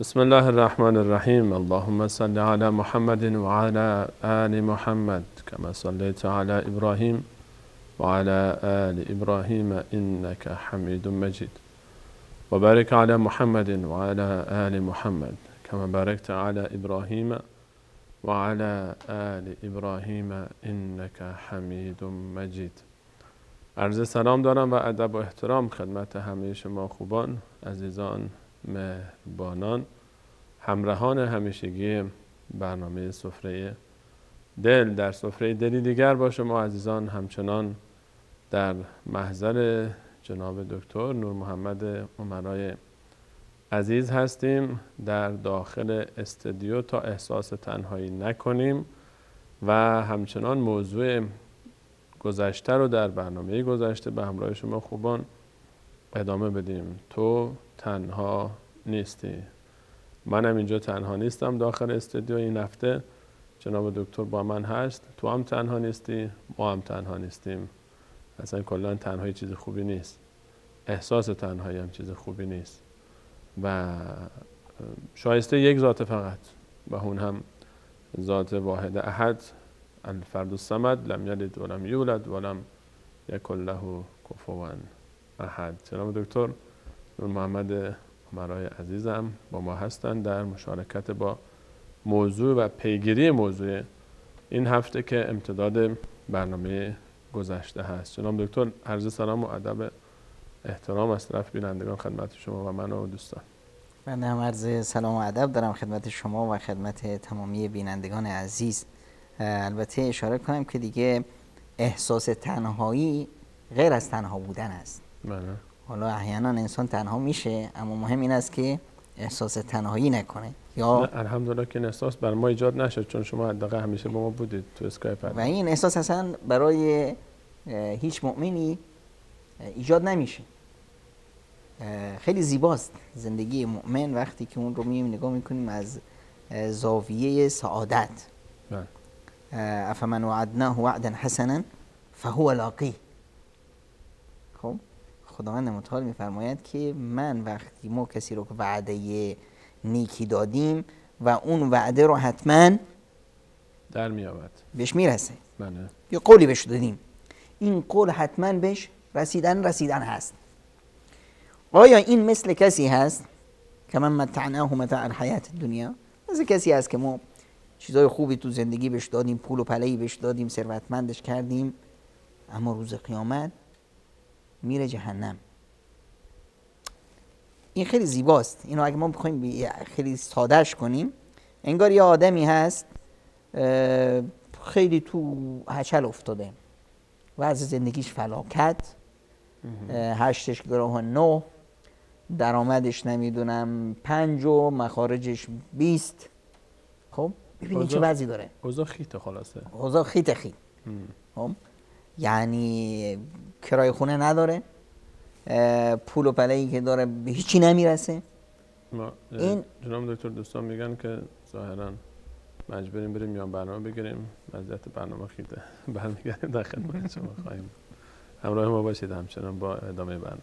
بسم الله الرحمن الرحیم. اللهم صل علی محمد و علی آل محمد كما صليت على ابراهیم و علی آل ابراهیم انك حمید مجید و بارک علی محمد و علی آل محمد كما باركت على ابراهیم و علی آل ابراهیم انك حمید مجید. عرض سلام دارم و ادب و احترام خدمت همه شما خوبان، عزیزان، مهربانان، همراهان همیشگی برنامه سفره دل. در سفره دلی دیگر با شما عزیزان همچنان در محضر جناب دکتر نور محمد امرای عزیز هستیم، در داخل استودیو تا احساس تنهایی نکنیم و همچنان موضوع گذشته رو در برنامه گذشته به همراه شما خوبان ادامه بدیم. تو تنها نیستی. منم اینجا تنها نیستم داخل استودیو. این هفته جناب دکتر با من هست. تو هم تنها نیستی، ما هم تنها نیستیم. اصلا کلا تنهایی چیز خوبی نیست. احساس تنهایی هم چیز خوبی نیست و شایسته یک ذات فقط و اون هم ذات واحد احد، الفرد الصمد، لم یلد ولم یولد ولم یکن له کفوا احد. جناب دکتر نور محمد امرای عزیزم با ما هستند در مشارکت با موضوع و پیگیری موضوع این هفته که امتداد برنامه گذشته هست. جناب دکتر عرض سلام و ادب احترام از طرف بینندگان خدمت شما و من و دوستان. من هم عرض سلام و ادب دارم خدمت شما و خدمت تمامی بینندگان عزیز. البته اشاره کنم که دیگه احساس تنهایی غیر از تنها بودن است. بله. حالا احیانا انسان تنها میشه، اما مهم این است که احساس تنهایی نکنه. یا الحمدلله که این احساس بر ما ایجاد نشد، چون شما حداقل همیشه با ما بودید تو اسکایپ. و این احساس اصلا برای هیچ مؤمنی ایجاد نمیشه. خیلی زیباست زندگی مؤمن وقتی که اون رو نگاه میکنیم از زاویه سعادت. افمن وعدناه وعدا حسنا فهو لاقیه. خب خداوند متعال میفرماید که من وقتی ما کسی رو که وعده نیکی دادیم و اون وعده رو حتما در میآورد، بهش میرسه. بله. یه قولی بهش دادیم، این قول حتما بهش رسیدن هست. آیا این مثل کسی هست که من متعناه متاع الحیات الدنیا؟ مثل کسی هست که ما چیزای خوبی تو زندگی بهش دادیم، پول و پله‌ای بهش دادیم، ثروتمندش کردیم، اما روز قیامت میره جهنم؟ این خیلی زیباست. اینو اگه ما بخوایم خیلی سادهش کنیم، انگار یه آدمی هست خیلی تو هچل افتاده و از زندگیش فلاکت، 8 گراه 9، درآمدش نمیدونم 5 و مخارجش 20. خب ببینید چه وضعی داره. اوضاع خیته، خلاصه اوضاع خیته. خب یعنی کرایه خونه نداره، پول و پله‌ای که داره به هیچی نمیرسه. این جناب دکتر دوستان میگن که ظاهرا مجبوریم بریم میان برنامه بگیریم، وضعیت برنامه خیته. برمیگردیم در خدمت شما خواهیم. همراه ما باشید همچنان با ادامه برنامه.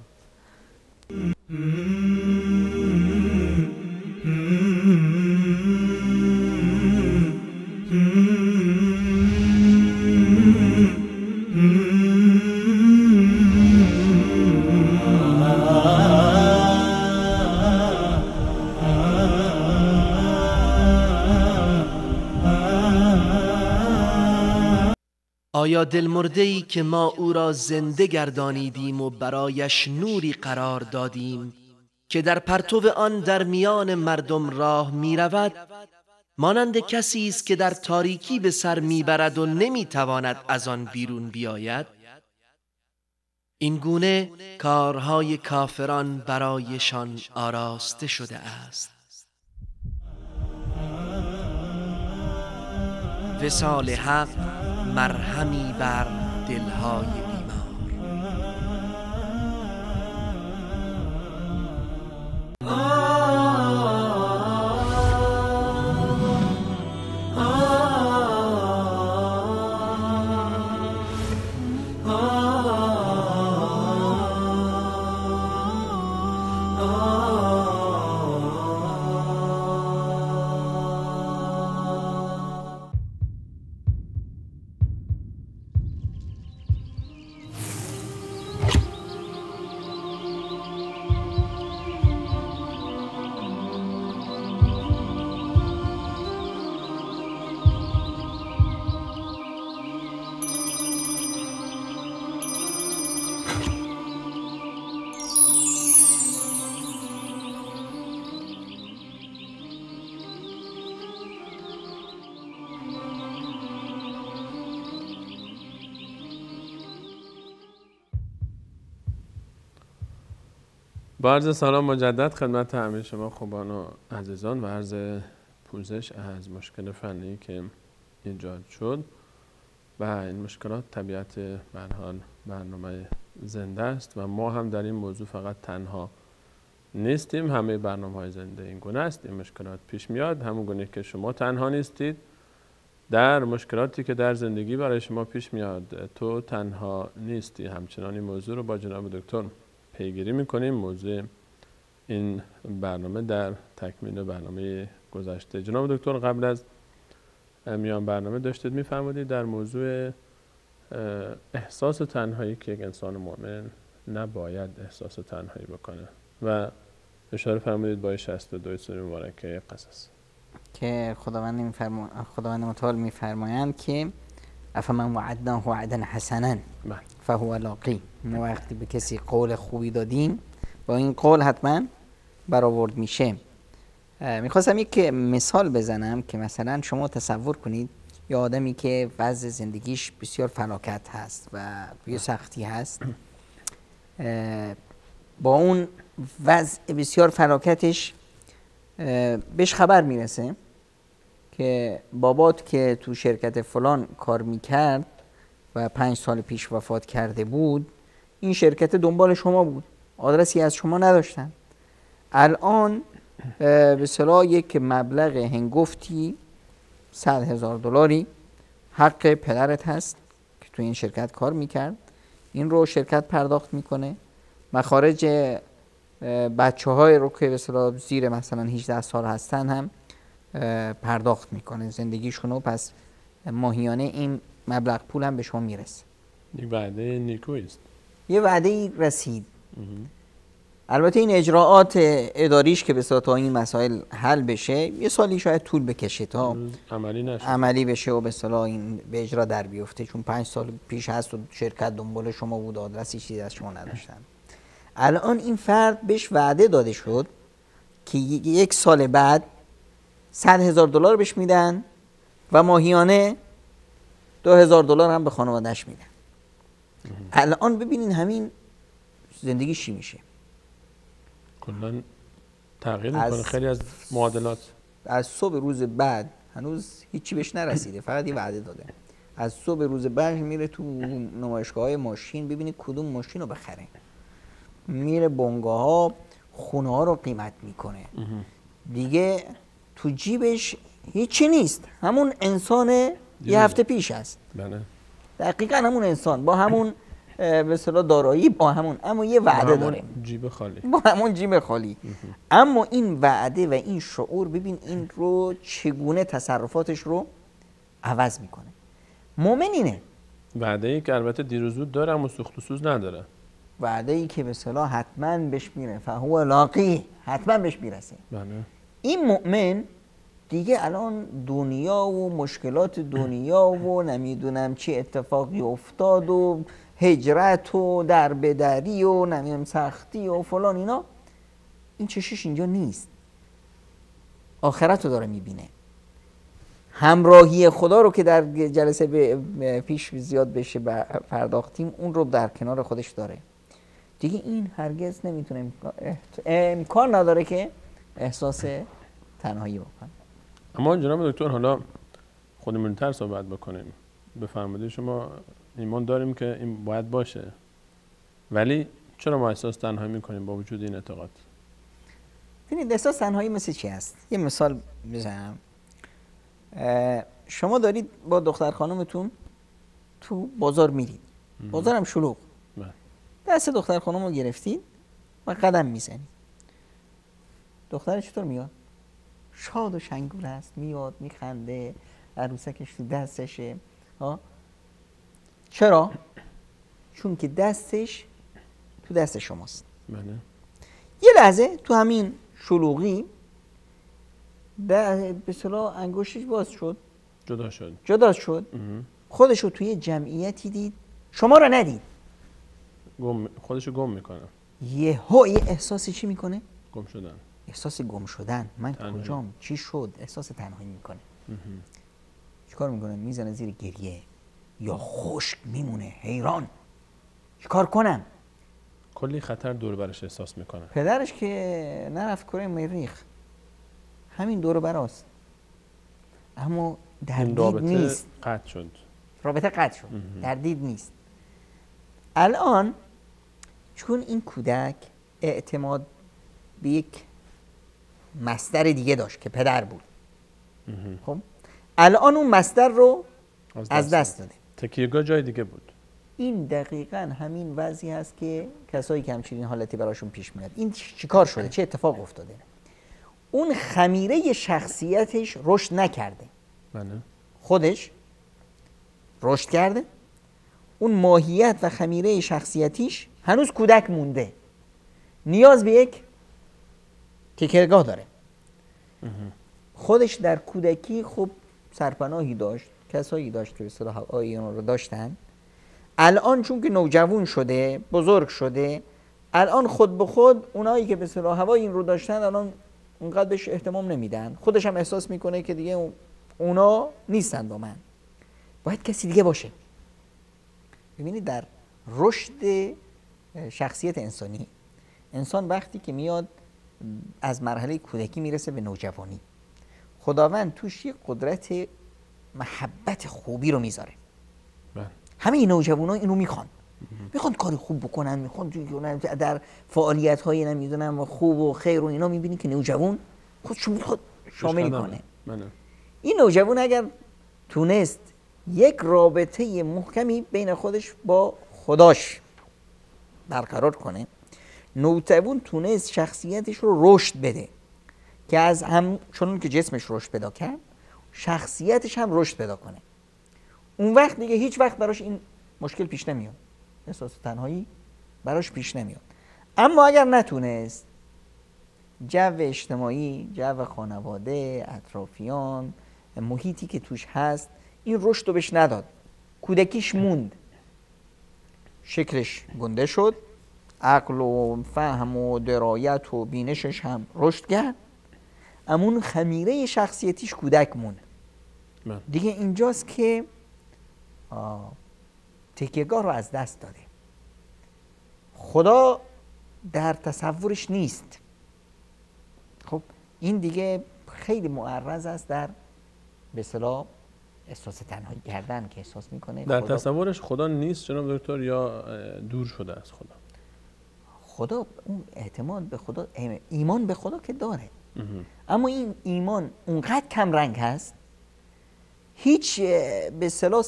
آیا دلمرده‌ای که ما او را زنده گردانیدیم و برایش نوری قرار دادیم که در پرتو آن در میان مردم راه می رود، مانند کسی است که در تاریکی به سر می برد و نمی تواند از آن بیرون بیاید؟ این گونه کارهای کافران برایشان آراسته شده است. وصال حق مرهمی بر دلهای بیمار. با عرض سلام مجدد خدمت همه شما خوبان و عزیزان و عرض پوزش از مشکل فنی که ایجاد شد و این مشکلات طبیعت به هر حال برنامه زنده است و ما هم در این موضوع فقط تنها نیستیم. همه برنامه‌های زنده این گونه است. این مشکلات پیش میاد، همون گونه که شما تنها نیستید در مشکلاتی که در زندگی برای شما پیش میاد. تو تنها نیستی. همچنان این موضوع رو با جناب دکتر پیگیری میکنیم. موضوع این برنامه در تکمیل برنامه گذشته. جناب دکتر قبل از میان برنامه داشتید میفرمودید در موضوع احساس تنهایی که یک انسان مؤمن نباید احساس تنهایی بکنه و اشاره فرمودید با 62 سوره مبارکه قصص که خداوند متعال میفرمایند که افمن وعدناه وعدا حسنا فهو لاقی. ما وقتی به کسی قول خوبی دادیم با این قول حتما برآورد میشه. میخواستم یک مثال بزنم که مثلا شما تصور کنید یه آدمی که وضع زندگیش بسیار فلاکت هست و یه سختی هست، با اون وضع بسیار فلاکتش بهش خبر میرسه که بابات که تو شرکت فلان کار میکرد و 5 سال پیش وفات کرده بود، این شرکت دنبال شما بود، آدرسی از شما نداشتن. الان به اصطلاح یک مبلغ هنگفتی 100,000 دلاری حق پدرت هست که تو این شرکت کار میکرد، این رو شرکت پرداخت میکنه، مخارج بچه های رو که به اصطلاح زیر مثلا 18 سال هستن هم پرداخت میکنه زندگیشونو. پس ماهیانه این مبلغ پول هم به شما میرسه. یک وعده نیکویی است. یه وعده رسید. البته این اجراعات اداریش که به اصطلاح تا این مسائل حل بشه یه سالی شاید طول بکشه تا عملی بشه و به اصطلاح این به اجرا در بیفته، چون 5 سال پیش هست و شرکت دنبال شما بود، آدرسی چیزی از شما نداشتن. الان این فرد بهش وعده داده شد که 1 سال بعد 100,000 دلار بهش میدن و ماهیانه 2,000 دلار هم به خانواده‌اش میدن. الان ببینین همین زندگی چی میشه. کلاً تغییر میکنه خیلی از معادلات. از صبح روز بعد هنوز هیچی بهش نرسیده، فقط یه وعده داده. از صبح روز بعد میره تو نمایشگاه‌های ماشین ببینه کدوم ماشین رو بخره، میره بنگاه ها خونه ها رو قیمت میکنه، دیگه تو جیبش هیچی نیست، همون انسان یه هفته پیش هست. بله. دقیقاً همون انسان با همون به اصطلاح دارایی، با همون، اما یه وعده داره، جیب خالی، با همون جیب خالی. اما این وعده و این شعور ببین این رو چگونه تصرفاتش رو عوض میکنه. مؤمن اینه، وعده ای که البته دیر و زود داره اما سوخت و سوز نداره، وعده ای که به اصطلاح حتما بهش میره، فهو لاقی، حتما بهش میرسه. بله. این مؤمن دیگه الان دنیا و مشکلات دنیا و نمیدونم چی اتفاقی افتاد و هجرت و دربدری و نمیدونم سختی و فلان، اینا این چشش اینجا نیست، آخرت رو داره میبینه. همراهی خدا رو که در جلسه پیش زیاد بشه پرداختیم، اون رو در کنار خودش داره دیگه. این هرگز نمیتونه امکان نداره که احساس تنهایی بکنه. اما جناب دکتر حالا خودمونتر صحبت بکنیم. بفرمایید شما ایمان داریم که این باید باشه، ولی چرا ما احساس تنهایی میکنیم با وجود این اعتقاد؟ ببینید احساس تنهایی مثل چی هست؟ یه مثال بزنم. شما دارید با دختر خانومتون تو بازار میرید، بازارم شلوغ، دست دختر خانوم رو گرفتید و قدم میزنید. دختر چطور میاد؟ شاد و شنگول است، میاد میخنده، عروسکش تو دستشه. چرا؟ چون که دستش تو دست شماست. بله. یه لحظه تو همین شلوغی به اصطلاح انگشتش باز شد، جدا شد. خودش رو توی جمعیتی دید، شما رو ندید، خودش رو گم میکنه. یه احساسی چی میکنه؟ گم شدن. احساس گم شدن. من کجام؟ چی شد؟ احساس تنهایی میکنه. چیکار میکنه؟ میزنه زیر گریه یا خشک میمونه، حیران. چیکار کنم؟ کلی خطر دور برش احساس میکنه. پدرش که نرفت کره مریخ، همین دور براست، اما در این دید رابطه نیست. قطع شد. رابطه قطع شد، در دید نیست. الان چون این کودک اعتماد به یک مصدر دیگه داشت که پدر بود، خب الان اون مصدر رو از دست داده، تکیهگاه جای دیگه بود. این دقیقاً همین وضعی هست که کسایی که همچنین حالتی براشون پیش میاد. این چیکار شده؟ چه اتفاق افتاده؟ اون خمیره شخصیتش رشد نکرده، بله. خودش رشد کرده، اون ماهیت و خمیره شخصیتیش هنوز کودک مونده، نیاز به یک تکیهگاه داره. خودش در کودکی خب سرپناهی داشت، کسایی داشت که به اصطلاح هوای اون رو داشتن. الان چون که نوجوان شده، بزرگ شده، الان خود به خود اونایی که به اصطلاح هوای این رو داشتن الان اونقدر بهش اهتمام نمیدن. خودش هم احساس میکنه که دیگه اونا نیستن با من، باید کسی دیگه باشه. ببینید در رشد شخصیت انسانی، انسان وقتی که میاد از مرحله کودکی میرسه به نوجوانی، خداوند توش یک قدرت محبت خوبی رو میذاره. همه این نوجوانا اینو میخوان کار خوب بکنن، میخوان در فعالیت های نمیدونم خوب و خیر و اینا. میبینی که نوجوان خودشو میخواد شامل کنه. این نوجوان اگر تونست یک رابطه محکمی بین خودش با خداش برقرار کنه، نوجوان تونست شخصیتش رو رشد بده که از هم چون که جسمش رشد پیدا کرد، شخصیتش هم رشد پیدا کنه. اون وقت دیگه هیچ وقت براش این مشکل پیش نمیاد، احساس تنهایی براش پیش نمیاد. اما اگر نتونست جو اجتماعی، جو خانواده، اطرافیان، محیطی که توش هست این رشد رو بهش نداد، کودکیش موند، شکلش گنده شد، عقل و فهم و درایت و بینشش هم رشد کرد، اما اون خمیره شخصیتیش کودک موند. دیگه اینجاست که تکیهگاه رو از دست داده. خدا در تصورش نیست. خب این دیگه خیلی معرض است در به اصطلاح احساس تنهایی کردن که احساس میکنه در تصورش خدا نیست جناب دکتر، یا دور شده از خدا؟ خدا اون اعتماد به خدا، ایمان به خدا که داره، اما این ایمان اونقدر کم رنگ هست، هیچ به اصطلاح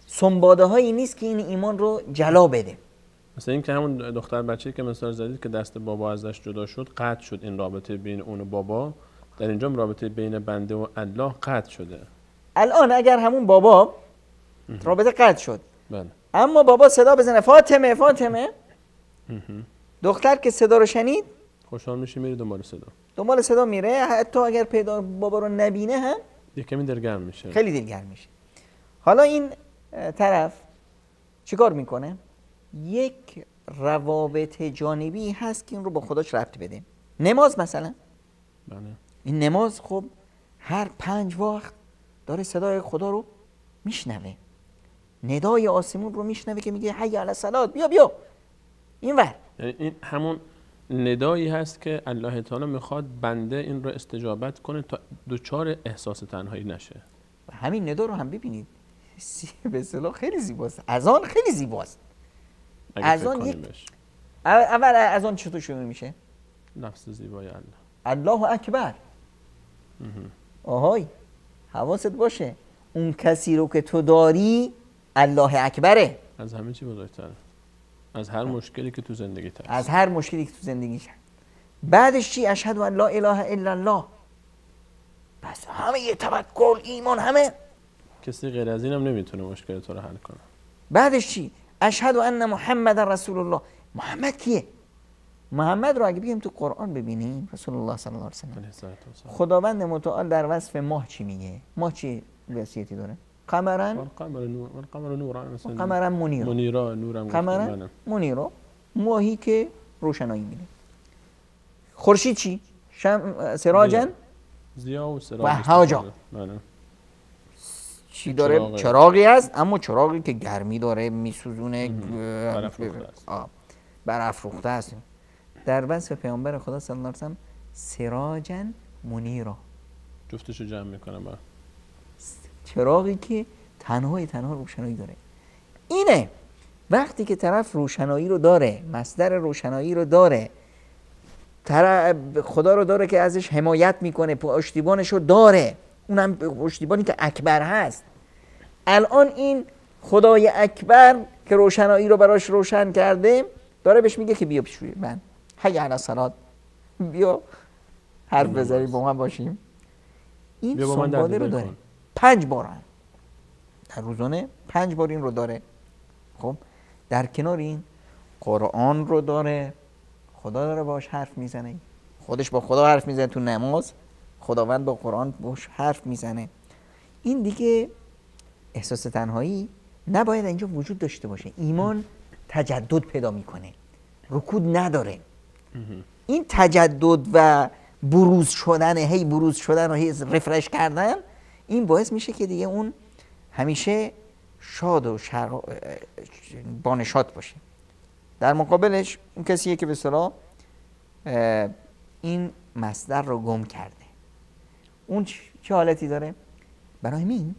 سنباده هایی نیست که این ایمان رو جلا بده. مثلا این که همون دختر بچه‌ای که مثال زدید که دست بابا ازش جدا شد، قطع شد این رابطه بین اون و بابا، در اینجا رابطه بین بنده و الله قطع شده. الان اگر همون بابا رابطه قطع شد، بله، اما بابا صدا بزنه فاطمه فاطمه، دختر که صدا رو شنید خوشحال میشه، میره دنبال صدا میره، حتی اگر پیدا بابا رو نبینه هم یک کمی دلگرم میشه، خیلی دلگرم میشه. حالا این طرف چیکار میکنه؟ یک روابط جانبی هست که این رو با خداش ربط بده. نماز مثلا، بله، این نماز خب هر 5 وقت داره صدای خدا رو میشنوه، ندای آسمون رو میشنوه که میگه حی علی الصلاه، بیا بیا این ور. یعنی این همون ندایی هست که الله تعالی میخواد بنده این رو استجابت کنه تا دوچار احساس تنهایی نشه. همین ندا رو هم ببینید به اصطلاح خیلی زیباست، اذان خیلی زیباست. اذان اول اذان چطور شروع میشه؟ لفظ زیبای الله، الله اکبر. آهای حواست باشه اون کسی رو که تو داری الله اکبره، از همه چی بزرگتره، از هر مشکلی که تو زندگیت هست، از هر مشکلی که تو زندگیش هست. بعدش چی؟ اشهد ان لا اله الا الله. بس همه یه توکل ایمان، همه کسی غیر از اینم نمیتونه مشکل تو رو حل کنه. بعدش چی؟ اشهد ان محمد رسول الله. محمد کیه؟ محمد رو اگه بگیم تو قرآن ببینیم، رسول الله صلی الله علیه و سلم، خداوند متعال در وصف ماه چی میگه؟ ماه چی وصیتی داره؟ قمرن قمرن منیرا، نورم قمرن منیرا، ماهی که روشنایی میده. خورشید چی؟ سراجن ضیا و سراج و هاجا. چی داره؟ چراغی هست، اما چراغی که گرمی داره، میسوزونه. برافروخته است. در وصف پیامبر خدا صلی الله علیه و سلم سراجا منیرا، جفتشو جمع میکنم با چراغی که تنها روشنایی داره. اینه وقتی که طرف روشنایی رو داره، مصدر روشنایی رو داره، خدا رو داره که ازش حمایت میکنه، پشتیبانش رو داره، اونم پشتیبانی که اکبر هست. الان این خدای اکبر که روشنایی رو براش روشن کرده داره بهش میگه که بیا پیش من، حی علی الصلات، بیا حرف بزنیم با من باشیم. این سنباده رو داره 5 بار هم در روزانه 5 بار این رو داره. خب در کنار این قرآن رو داره، خدا داره باش حرف میزنه، خودش با خدا حرف میزنه تو نماز، خداوند با قرآن باش حرف میزنه. این دیگه احساس تنهایی نباید اینجا وجود داشته باشه. ایمان تجدد پیدا میکنه، رکود نداره. این تجدد و بروز شدن، هی بروز شدن و هی رفرش کردن، این باعث میشه که دیگه اون همیشه شاد و بانشاد باشه. در مقابلش اون کسیه که به اصطلاح این مصدر رو گم کرده، اون چه حالتی داره؟ برای همین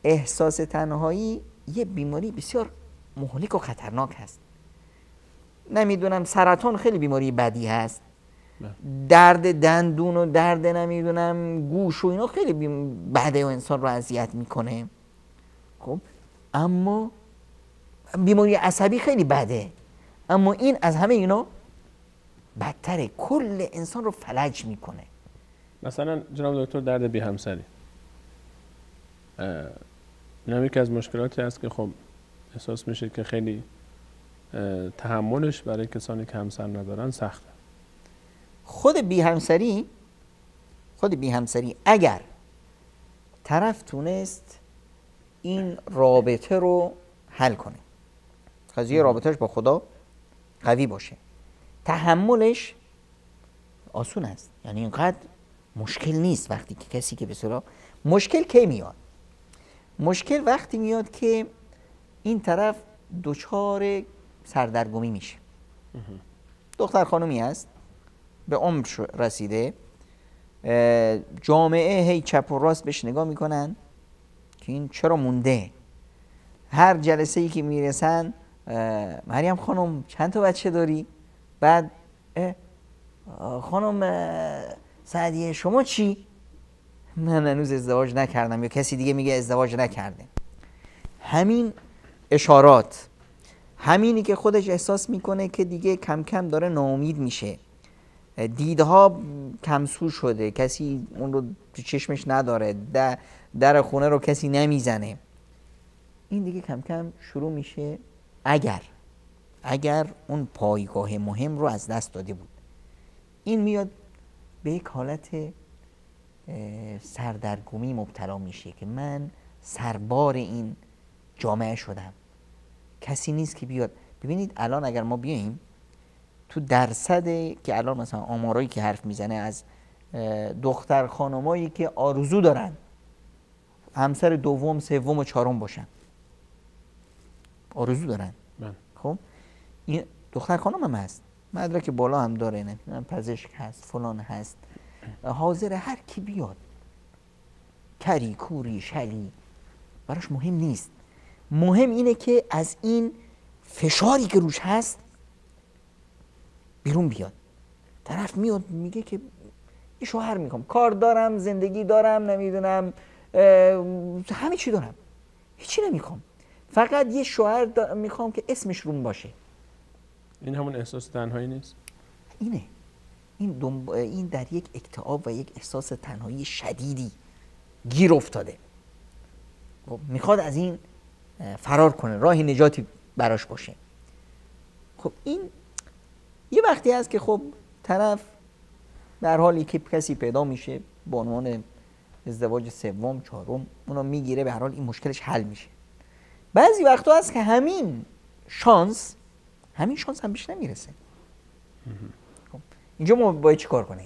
احساس تنهایی یه بیماری بسیار مهلک و خطرناک هست. نمیدونم سرطان خیلی بیماری بدی هست، درد دندون و درد نمیدونم گوش و اینا خیلی بده و انسان رو اذیت میکنه. خب اما بیماری عصبی خیلی بده، اما این از همه اینا بدتره، کل انسان رو فلج میکنه. مثلا جناب دکتر درد بی همسری، این یکی از مشکلاتی هست که خب احساس میشه که خیلی تحملش برای کسانی که همسر ندارن سخته. خود بی همسری اگر طرف تونست این رابطه رو حل کنه، قضیه رابطهش با خدا قوی باشه، تحملش آسون است. یعنی اینقدر مشکل نیست. وقتی که کسی که به اصطلاح مشکل کی میاد؟ مشکل وقتی میاد که این طرف دچار سردرگمی میشه. دختر خانومی هست، به عمر رسیده، جامعه هی چپ و راست بهش نگاه میکنن که این چرا مونده. هر جلسه ای که میرسن مریم خانم چند تا بچه داری؟ بعد خانم سعدیه شما چی؟ من هنوز ازدواج نکردم، یا کسی دیگه میگه ازدواج نکرده. همین اشارات، همینی که خودش احساس میکنه که دیگه کم کم داره ناامید میشه، دیدها کمسو شده، کسی اون رو تو چشمش نداره، در خونه رو کسی نمیزنه، این دیگه کم کم شروع میشه اگر اون پایگاه مهم رو از دست داده بود، این میاد به یک حالت سردرگمی مبتلا میشه که من سربار این جامعه شدم، کسی نیست که بیاد. ببینید الان اگر ما بیاییم تو درصد که الان مثلا آمارایی که حرف میزنه از دختر خانمایی که آرزو دارن همسر دوم، سوم و چهارم باشن، آرزو دارن، خب این دختر خانم هم هست، مدرک بالا هم داره، نه پزشک هست، فلان هست، حاضر هر کی بیاد، کری کوری شلی براش مهم نیست. مهم اینه که از این فشاری که روش هست بیرون بیاد. طرف میاد میگه که یه شوهر میخوام، کار دارم، زندگی دارم، نمیدونم همه چی دارم، هیچی نمیخوام، فقط یه شوهر میخوام که اسمش روم باشه. این همون احساس تنهایی نیست؟ اینه. این در یک اکتئاب و یک احساس تنهایی شدیدی گیر افتاده، خب میخواد از این فرار کنه، راه نجاتی براش باشه. خب این یه وقتی هست که خب طرف در حالی که کسی پیدا میشه به عنوان ازدواج سوم، چهارم، اونو میگیره، به هر حال این مشکلش حل میشه. بعضی وقتا هست که همین شانس هم بیش نمیرسه. خب اینجا ما باید چی کار کنه؟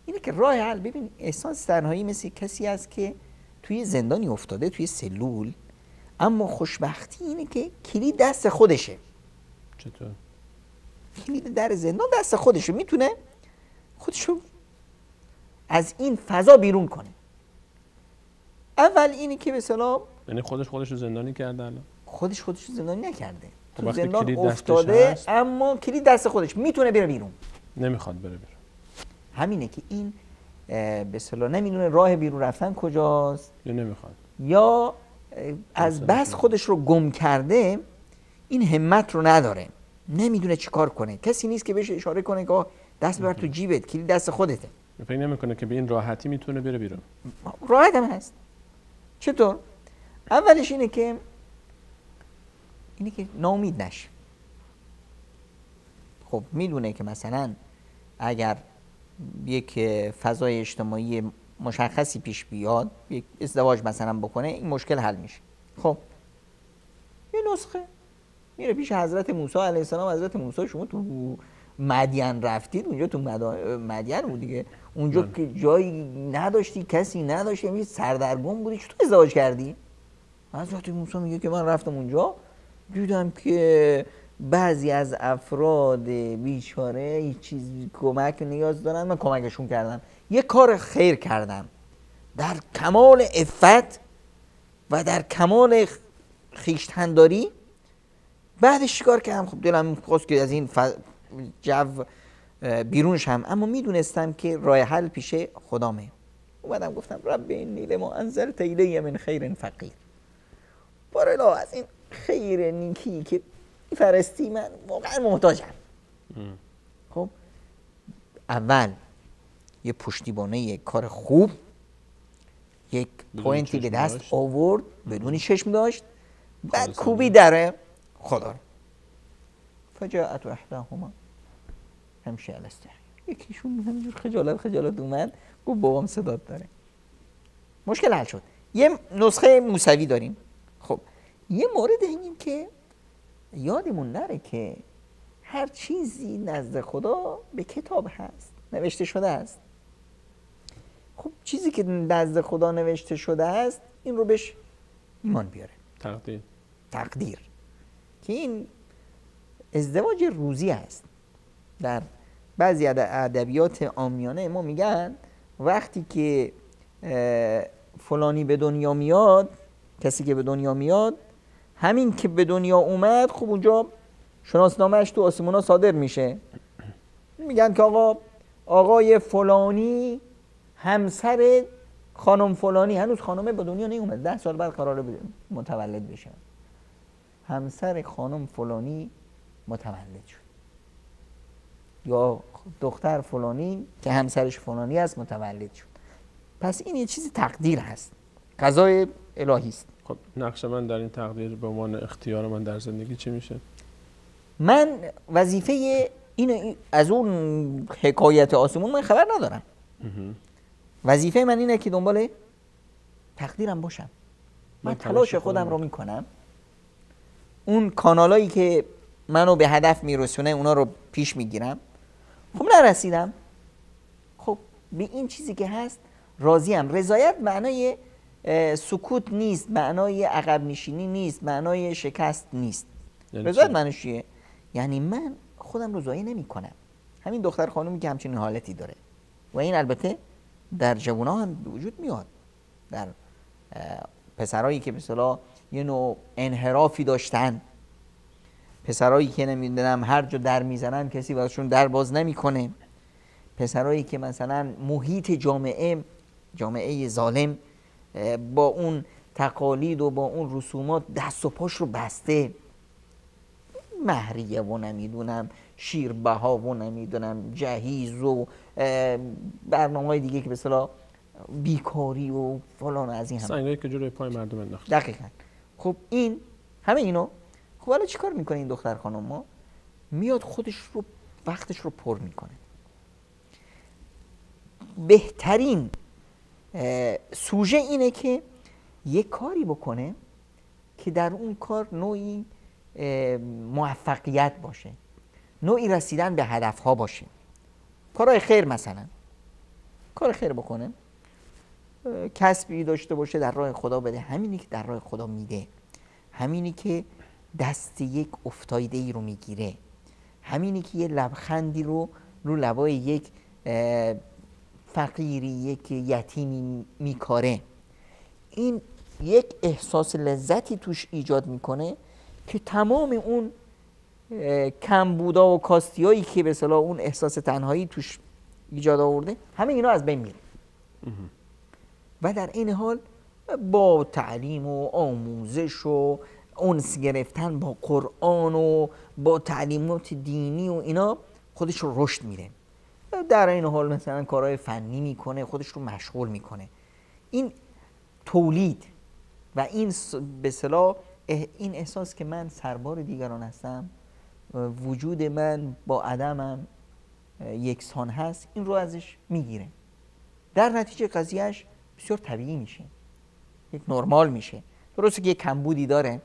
اینه که راه حل، ببین احساس تنهایی مثل کسی است که توی زندانی افتاده، توی سلول، اما خوشبختی اینه که کلید دست خودشه، چطور؟ کلید در زندان دست خودشه، میتونه خودشو از این فضا بیرون کنه. اول اینی که به اصطلاح یعنی خودش رو زندانی کرده الان؟ خودش رو زندانی نکرده، تو وقتی زندان کلید دستش افتاده، هست، اما کلید دست خودش، میتونه بره بیرون. نمیخواد بره بیرون. همینه که این به اصطلاح نمیدونه راه بیرون رفتن کجاست، یا نمیخواد، یا از بس خودش رو گم کرده، این همت رو نداره، نمیدونه چی کار کنه. کسی نیست که بهش اشاره کنه که دست ببر تو جیبت، کلید دست خودته. فکر نمیکنه که به این راحتی میتونه بره بیرون. راحت هم هست. چطور؟ اولش اینه که ناامید نشه. خب میدونه که مثلا اگر یک فضای اجتماعی مشخصی پیش بیاد، یک ازدواج مثلا بکنه، این مشکل حل میشه. خب یه نسخه میره پیش حضرت موسی علیه السلام. حضرت موسی شما تو مدین رفتید، اونجا تو مدین بود دیگه، اونجا که جایی نداشتی، کسی نداشتی، همین سردرگم بودی، چطور ازدواج کردی؟ حضرت موسی میگه که من رفتم اونجا، دیدم که بعضی از افراد بیچاره هیچ چیز کمک نیاز دارن، من کمکشون کردم، یه کار خیر کردم در کمال عفت و در کمال خویشتنداری. بعدش چیکار کردم؟ خب دلم خواست که از این جو بیرون شم، اما میدونستم که راه حل پیش خدامه. اومدم گفتم رب اینی لما انزلت الی من خیر فقیر، بارالله از این خیر نیکی که فرستی من واقعا محتاجم. خب اول یه پشتیبانه، یک کار خوب، یک پوینتی به دست آورد بدون چشم داشت، بعد کوبی در خدا. فجاءت احداهما همشه الاسته، یکیشون همینجور خجالت اومد، گفت بابام صدات داره. مشکل حل شد. یه نسخه موسوی داریم. خب یه مورد این که یادمون نره که هر چیزی نزد خدا به کتاب هست، نوشته شده است. خب چیزی که نزد خدا نوشته شده است، این رو بهش ایمان بیاره. تقدیر که این ازدواج روزی است. در بعضی ادبیات عامیانه ما میگن وقتی که فلانی به دنیا میاد، کسی که به دنیا میاد، همین که به دنیا اومد، خب اونجا شناسنامه‌اش تو آسمونا صادر میشه. میگن که آقای فلانی همسر خانم فلانی، هنوز خانمه به دنیا نیومد، 10 سال بعد قراره متولد بشه، همسر خانم فلانی متولد شد، یا دختر فلانی که همسرش فلانی است متولد شد. پس این یه چیزی تقدیر هست، قضای الهی است. خب نقش من در این تقدیر به عنوان اختیار من در زندگی چی میشه؟ من وظیفه این از اون حکایت آسمون من خبر ندارم. وظیفه من اینه که دنبال تقدیرم باشم. من تلاش خودم رو میکنم، اون کانالایی که منو به هدف میرسونه اونا رو پیش میگیرم. خب نرسیدم، خب به این چیزی که هست راضیم. رضایت معنای سکوت نیست، معنای عقب نشینی نیست، معنای شکست نیست. رضایت معنیش چیه؟ یعنی من خودم رو ضایع نمی‌کنم. همین دختر خانومی که همچین حالتی داره و این البته در جوونا هم به وجود میاد، در پسرایی که به اصطلاح یه نوع انحرافی داشتن، پسرایی که نمیدونم هر جا در میزنن کسی واسهشون در باز نمیکنه، پسرایی که مثلا محیط جامعه ظالم با اون تقالید و با اون رسومات دست و پاش رو بسته، مهریه و نمیدونم شیربها و نمیدونم جهیز و برنامه‌های دیگه که به اصطلاح بیکاری و فلان از این هم سنگایی که جلوی پای مردم انداخت. دقیقاً. خب این همه اینو، خب حالا چیکار میکنه این دختر خانم؟ ما میاد خودش رو وقتش رو پر میکنه. بهترین سوژه اینه که یک کاری بکنه که در اون کار نوعی موفقیت باشه، نوعی رسیدن به هدفها باشه. کارهای خیر، مثلا کار خیر بکنه، کسبی داشته باشه در راه خدا بده، همینی که در راه خدا میده، همینی که دست یک افتاده ای رو میگیره، همینی که یه لبخندی رو لبای یک فقیری، یک یتیمی میکاره، این یک احساس لذتی توش ایجاد میکنه که تمام اون کمبودا و کاستیایی که به اصطلاح اون احساس تنهایی توش ایجاد آورده همه اینا از بین میره. و در این حال با تعلیم و آموزش و انس گرفتن با قرآن و با تعلیمات دینی و اینا خودش رو رشد میده. در این حال مثلا کارهای فنی میکنه، خودش رو مشغول میکنه. این تولید و این به اصطلاح این احساس که من سربار دیگران هستم، وجود من با عدمم یکسان هست، این رو ازش میگیره. در نتیجه قضیهش بسیار طبیعی میشه، یک نرمال میشه. درسته که یک کمبودی داره،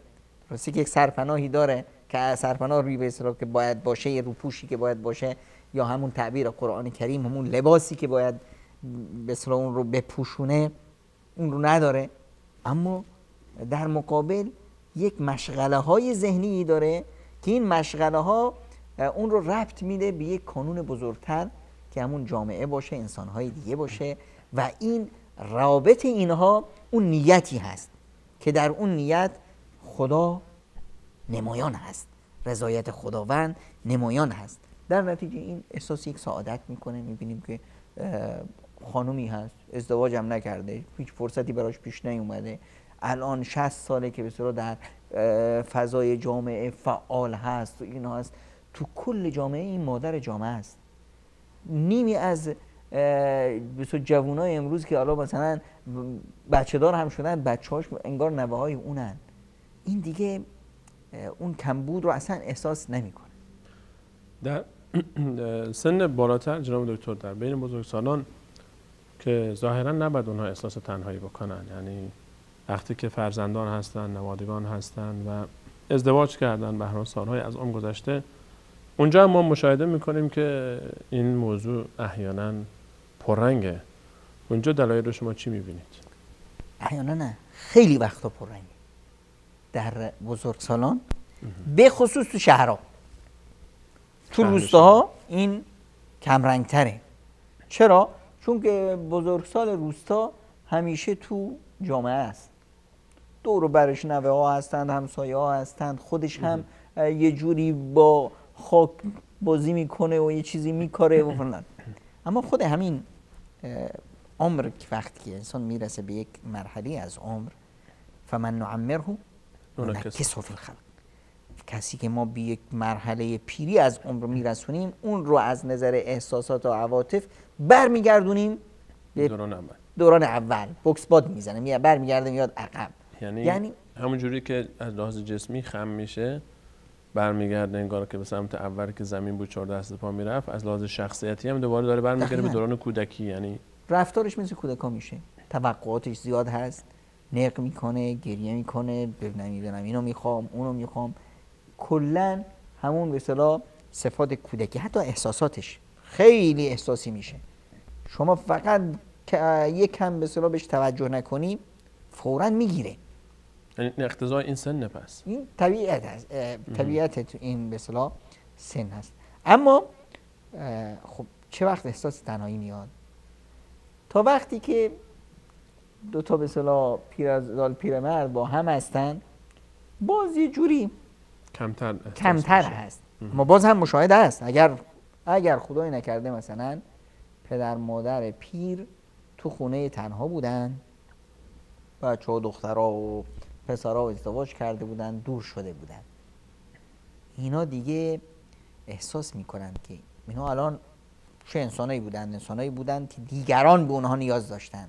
درسته که یک سرپناهی داره که سرپناه روی به اصطلاح که باید باشه، یه روپوشی که باید باشه، یا همون تعبیر قرآن کریم همون لباسی که باید به اصطلاح اون رو بپوشونه اون رو نداره. اما در مقابل یک مشغله های ذهنی داره که این مشغله ها اون رو ربط میده به یک کانون بزرگتر که همون جامعه باشه، انسانهای دیگه باشه. و این رابط اینها اون نیتی هست که در اون نیت خدا نمایان هست، رضایت خداوند نمایان هست. در نتیجه این احساس یک سعادت میکنه. میبینیم که خانومی هست ازدواج هم نکرده، هیچ فرصتی براش پیش نیومده، الان 60 ساله که به اصطلاح در فضای جامعه فعال هست و این هست، تو کل جامعه این مادر جامعه است. نیمی از جوانای امروز که حالا مثلا بچه دار هم شدن، بچه‌هاش انگار نوه‌های اونن. این دیگه اون کمبود رو اصلا احساس نمیکنه. در سن بالاتر جناب دکتر، در بین بزرگسالان که ظاهرا نباید اونها احساس تنهایی بکنن، یعنی وقتی که فرزندان هستن، نوادگان هستن و ازدواج کردن، به هر حال سالهای از عمر گذشته، اونجا هم ما مشاهده میکنیم که این موضوع احیانا پررنگه. اونجا دلایل رو شما چی میبینید؟ احیانا نه، خیلی وقتا پررنگه در بزرگسالان، به خصوص تو شهرها. تو روستاها این کمرنگ تره. چرا؟ چون که بزرگسال روستا همیشه تو جامعه است، دور و برش نوه ها هستند، همسایه ها هستند، خودش هم یه جوری با خاک بازی میکنه و یه چیزی میکاره و فلان. اما خود همین عمر که وقتی که انسان میرسه به یک مرحله از عمر، فمن نعمره ننکسه فی الخلق، کسی که ما به یک مرحله پیری از عمر میرسونیم، اون رو از نظر احساسات و عواطف برمیگردونیم به دوران اول، بوکس باد میزنه، برمیگرده میاد عقب. یعنی همون جوری که از لحاظ جسمی خم میشه برمیگرده انگار که به سمت اول که زمین بود 4 دست پا میرفت، از لحاظ شخصیتی هم دوباره داره برمیگرده به دوران کودکی. یعنی رفتارش مثل کودکا میشه، توقعاتش زیاد هست، نق میکنه، گریه میکنه، نمیدونم اینو میخوام اونو میخوام، کلا همون به اصطلاح صفات کودکی. حتی احساساتش خیلی احساسی میشه، شما فقط یک کم به اصطلاح بهش توجه نکنی فوراً میگیره. یعنی اقتضای این سن پس این طبیعت هست، طبیعت تو این به اصطلاح سن هست. اما خب چه وقت احساس تنهایی میاد؟ تا وقتی که دو تا به اصطلاح پیرمرد با هم هستن، باز یه جوری کمتر هست. اما باز هم مشاهده هست. اگر خدای نکرده مثلا پدر مادر پیر تو خونه تنها بودن، بچه‌ها دخترها و پسرها ازدواج کرده بودن، دور شده بودن، اینا دیگه احساس میکنن که اینا الان چه انسانایی بودن که دیگران به اونها نیاز داشتن،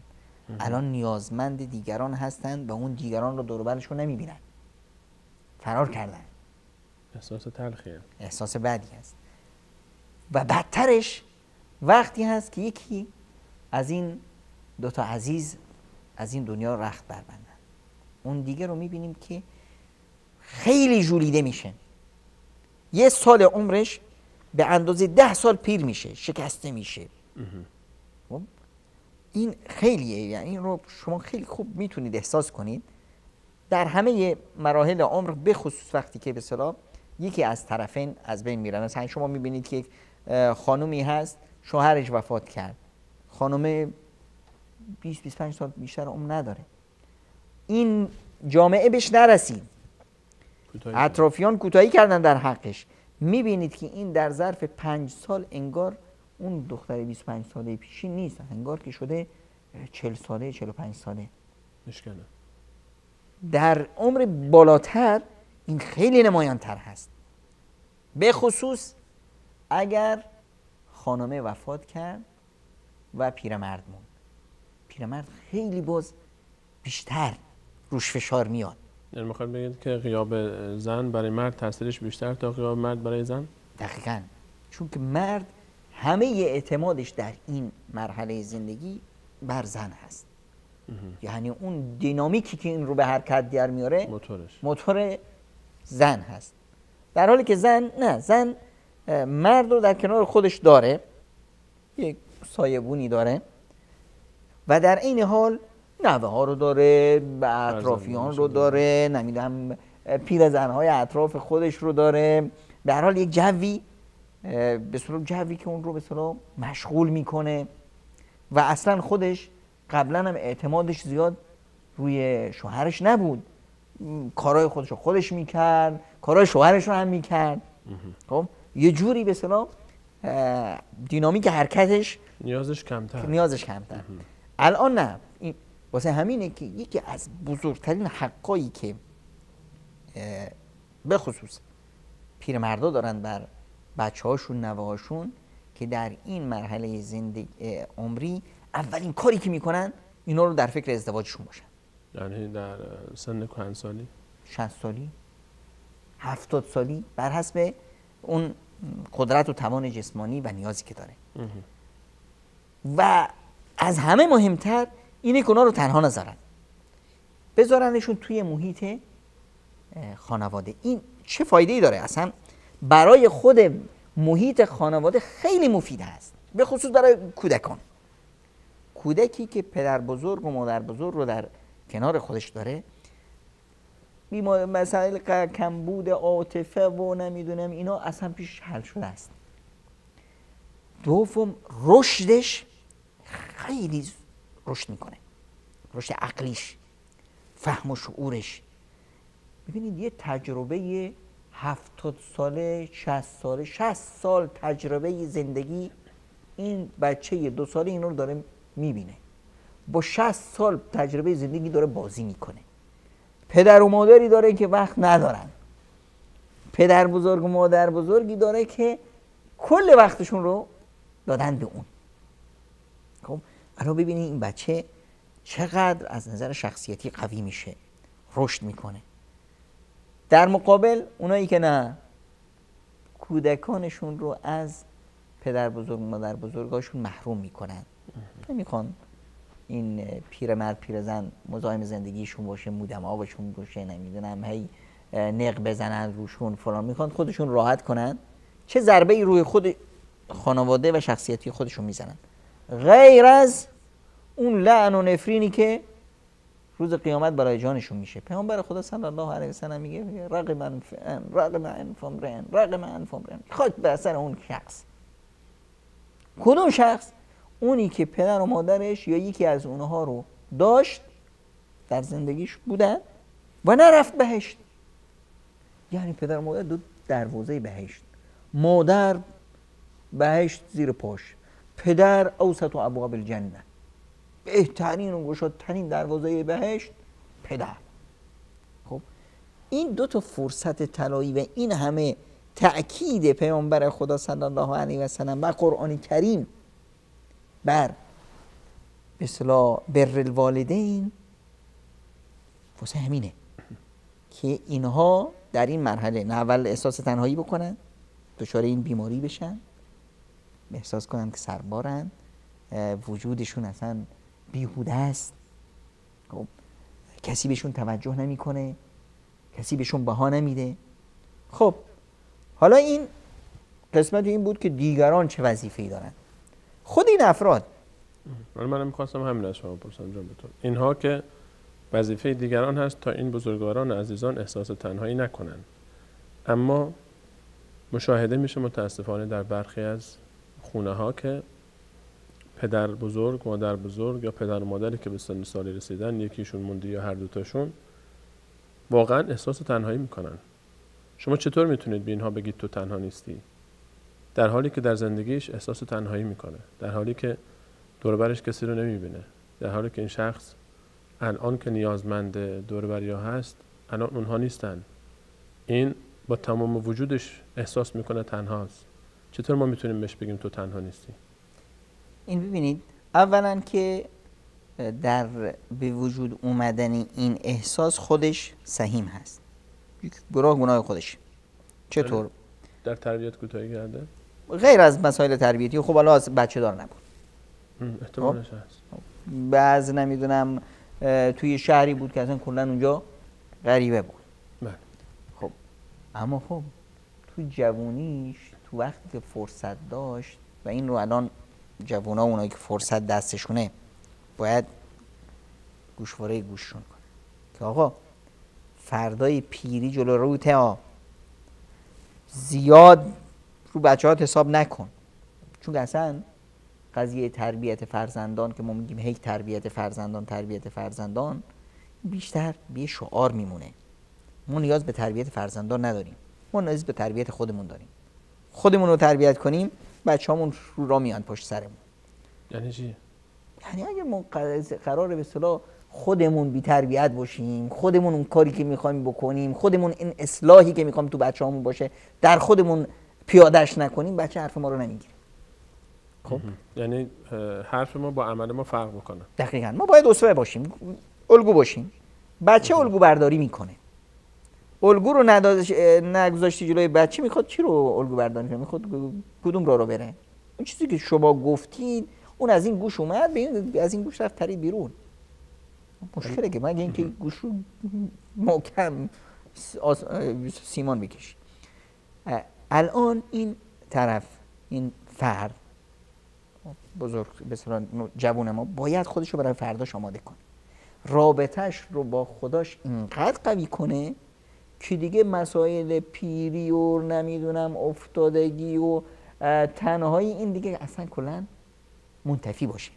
الان نیازمند دیگران هستن و اون دیگران رو دور و برشون نمیبینن، فرار کردن. احساس تلخیه، احساس بدی هست. و بدترش وقتی هست که یکی از این دوتا عزیز از این دنیا رخت بربندن، اون دیگه رو میبینیم که خیلی ژولیده میشه، 1 سال عمرش به اندازه 10 سال پیر میشه، شکسته میشه. این خیلیه، یعنی این رو شما خیلی خوب میتونید احساس کنید. در همه مراحل عمر، به خصوص وقتی که به اصطلاح یکی از طرفین از بین میره. مثلا شما میبینید که خانومی هست شوهرش وفات کرد، خانم 20-25 سال بیشتر عمر نداره، این جامعه بهش نرسید، اطرافیان کوتاهی کردن در حقش، میبینید که این در ظرف 5 سال انگار اون دختر 25 ساله پیشین نیست، انگار که شده 40 ساله 45 ساله. مشکنه. در عمر بالاتر این خیلی نمایانتر هست، به خصوص اگر خانمه وفات کرد و پیرمرد موند. پیرمرد خیلی باز بیشتر روش فشار میاد. یعنی میخواد بگید که غیاب زن برای مرد تاثیرش بیشتر تا غیاب مرد برای زن؟ دقیقاً، چون که مرد همه اعتمادش در این مرحله زندگی بر زن هست. یعنی اون دینامیکی که این رو به حرکت در میاره موتور زن هست، در حالی که زن مرد رو در کنار خودش داره، یک سایبونی داره و در این حال نوه ها رو داره، به اطرافیان رو داره، نمیدونم پیرزن‌های اطراف خودش رو داره، در حال یک جوی به صورت جوی که اون رو به صورت مشغول میکنه و اصلا خودش قبلا هم اعتمادش زیاد روی شوهرش نبود، کارهای خودش رو خودش میکرد، کارهای شوهرش رو هم میکرد. خب یه جوری به اصطلاح دینامیک حرکتش نیازش کمتر. الان نه، واسه همینه که یکی از بزرگترین حقایی که به خصوص پیرمردا دارن بر بچه‌هاشون، نوه‌هاشون، که در این مرحله زندگی عمری اولین کاری که میکنن اینا رو در فکر ازدواجشون باشن. یعنی در سن کهنسالی 60 سالی 70 سالی بر حسب اون قدرت و توان جسمانی و نیازی که داره. و از همه مهمتر اینه که اونا رو تنها نذارن، بذارنشون توی محیط خانواده. این چه فایده‌ای داره؟ اصلا برای خود محیط خانواده خیلی مفید است، به خصوص برای کودکان. کودکی که پدر بزرگ و مادر بزرگ رو در کنار خودش داره، مسائل کمبود عاطفه و نمیدونم اینا اصلا پیش حل شده است. دوم، رشدش خیلی رشد میکنه، رشد عقلیش، فهم و شعورش. ببینید یه تجربه 70 ساله 60 سال تجربه زندگی این بچه 2 ساله این رو داره میبینه، با 60 سال تجربه زندگی داره بازی میکنه. پدر و مادری داره که وقت ندارن، پدر بزرگ و مادر بزرگی داره که کل وقتشون رو دادن به اون. خب الان ببینید این بچه چقدر از نظر شخصیتی قوی میشه، رشد میکنه. در مقابل اونایی که نه، کودکانشون رو از پدر بزرگ و مادر بزرگاشون محروم میکنن، نمیخوان این پیرمرد پیرزن مزاحم زندگیشون باشه، مودم آبشون باشه، نمیدونم هی نق بزنن روشون فلان، میخوان خودشون راحت کنن، چه ضربه ای روی خود خانواده و شخصیتی خودشون میزنن، غیر از اون لعن و نفرینی که روز قیامت برای جانشون میشه. پیامبر خدا صلی الله علیه و سلم میگه رغم انف امرئ، خاک بر سر اون شخص. کدوم شخص؟ اونی که پدر و مادرش یا یکی از اونها رو داشت در زندگیش بودن و نرفت بهشت. یعنی پدر و مادر دو دروازه بهشت، مادر بهشت زیر پاش، پدر اوسط و ابواب الجنه، بهترین و گشادترین دروازه بهشت پدر. خب این دو تا فرصت طلایی و این همه تأکید پیامبر خدا صلی الله علیه و سلم و قرآن کریم بر به اصطلاح بر الوالدین، واسه همینه که اینها در این مرحله نه اول احساس تنهایی بکنن، دچار این بیماری بشن، احساس کنن که سربارن، وجودشون اصلا بیهوده است، خب کسی بهشون توجه نمیکنه، کسی بهشون بها نمیده. خب حالا این قسمت این بود که دیگران چه وظیفه‌ای دارن. خود این افراد، من میخواستم همین از شما بپرسم جان، اینها که وظیفه دیگران هست تا این بزرگواران عزیزان احساس تنهایی نکنند. اما مشاهده میشه متاسفانه در برخی از خونه ها که پدر بزرگ، مادر بزرگ یا پدر و مادری که به سن سالی رسیدن، یکیشون مونده یا هر دوتاشون، واقعا احساس تنهایی میکنن. شما چطور میتونید به اینها بگید تو تنها نیستی؟ در حالی که در زندگیش احساس تنهایی میکنه، در حالی که دور و برش کسی رو نمیبینه، در حالی که این شخص الان که نیازمند دور و بریا هست الان اونها نیستن. این با تمام وجودش احساس میکنه تنهاست. چطور ما میتونیم بهش بگیم تو تنها نیستی؟ این ببینید، اولا که در به وجود اومدن این احساس خودش سهیم هست، یک گناه خودش. چطور؟ در تربیت کوتاهی کرده؟ غیر از مسائل تربیتی، خب حالا بچه دار نبود، احتمالش هست. بعض نمیدونم توی شهری بود که اصلا کلا اونجا غریبه بود. بله. خب اما خب تو جوونیش، تو وقتی که فرصت داشت، و این رو الان جوونا، اونایی که فرصت دستشونه، باید گوشواره گوششون کنه که آقا فردای پیری جلو روته ها، زیاد رو بچه ها حساب نکن. چون اصلا قضیه تربیت فرزندان که ما میگیم هی تربیت فرزندان بیشتر به شعار میمونه. ما نیاز به تربیت فرزندان نداریم، ما نیاز به تربیت خودمون داریم. خودمون رو تربیت کنیم، بچه‌هامون رو را میان پشت سرمون. یعنی چی؟ یعنی اگه ما قراره به اصطلاح خودمون بی تربیت باشیم، خودمون اون کاری که میخوایم بکنیم، خودمون این اصلاحی که میخوایم تو بچه‌هامون باشه در خودمون پیادهش نکنیم، بچه حرف ما رو نمیگیره. خب یعنی حرف ما با عمل ما فرق میکنه. دقیقاً ما باید اسوه باشیم، الگو باشیم. بچه الگو برداری میکنه. الگو رو نگذاشتی جلوی بچه، میخواد چی رو الگو برداری کنه؟ میخواد کدوم راه رو بره؟ اون چیزی که شما گفتید، اون از این گوش اومد، از این گوش رفت پرید بیرون. مشکله که مگه اینکه گوش رو محکم سیمان بکشی. الان این طرف، این فرد بزرگ مثلا جوون ما باید خودش رو برای فرداش آماده کنه، رابطهش رو با خداش اینقدر قوی کنه که دیگه مسائل پیری و نمیدونم افتادگی و تنهایی این دیگه اصلا کلا منتفی باشه.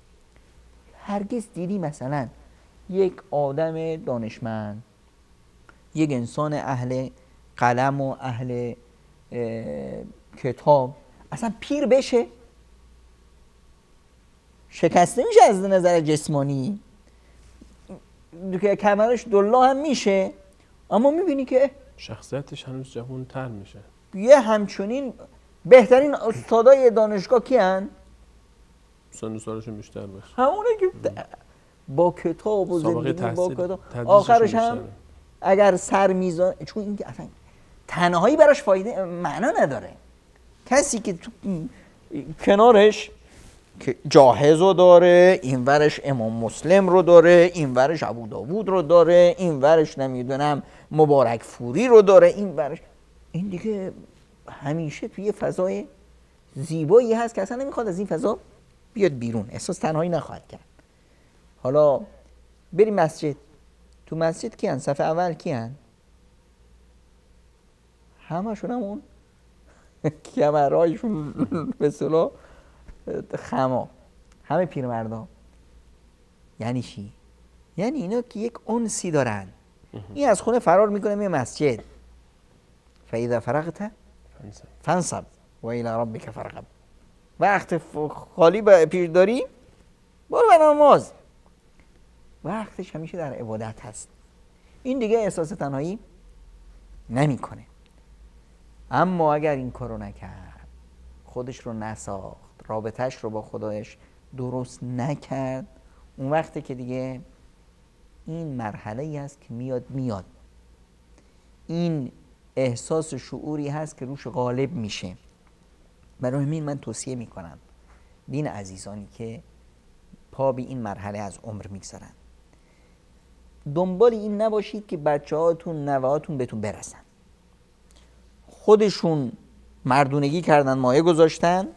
هرگز دیدی مثلا یک آدم دانشمند، یک انسان اهل قلم و اهل کتاب اصلا پیر بشه؟ شکسته میشه از نظر جسمانی، که کمرش دلا هم میشه، اما میبینی که شخصیتش هنوز جوان تر میشه. یه همچنین بهترین استادای دانشگاه کی هن؟ سن و سالشون بیشتر باشه، همونه که با کتاب و زندگی با کتاب، تدریسشون آخرش هم بیشتره. اگر سر میزان، چون این اصلا تنهایی براش فایده معنا نداره. کسی که تو کنارش که جاهز رو داره، این ورش امام مسلم رو داره، این ورش ابو داوود رو داره، این ورش نمیدونم مبارک فوری رو داره، این ورش، این دیگه همیشه توی فضای زیبایی هست که اصلا نمیخواد از این فضا بیاد بیرون، احساس تنهایی نخواهد کرد. حالا بریم مسجد، تو مسجد کیان؟ صف اول کیان؟ همشون همون کمرهایشون به اصطلاح خما، همه پیرمردا. یعنی چی؟ یعنی اینا که یک انسی دارن. این از خونه فرار میکنه میره مسجد، فاذا فرغت فانصب و الی ربک فرغب. وقت خالی پیش داری برو به نماز، وقتش همیشه در عبادت هست. این دیگه احساس تنهایی نمیکنه. اما اگر این کارو نکرد، خودش رو نساخت، رابطهش رو با خدایش درست نکرد، اون وقته که دیگه این مرحله ای هست که میاد این احساس شعوری هست که روش غالب میشه. برای همین من توصیه میکنم دین عزیزانی که پا به این مرحله از عمر میگذارن، دنبال این نباشید که بچه هاتون نوهاتون بهتون برسن. خودشون مردونگی کردن، مایه گذاشتن،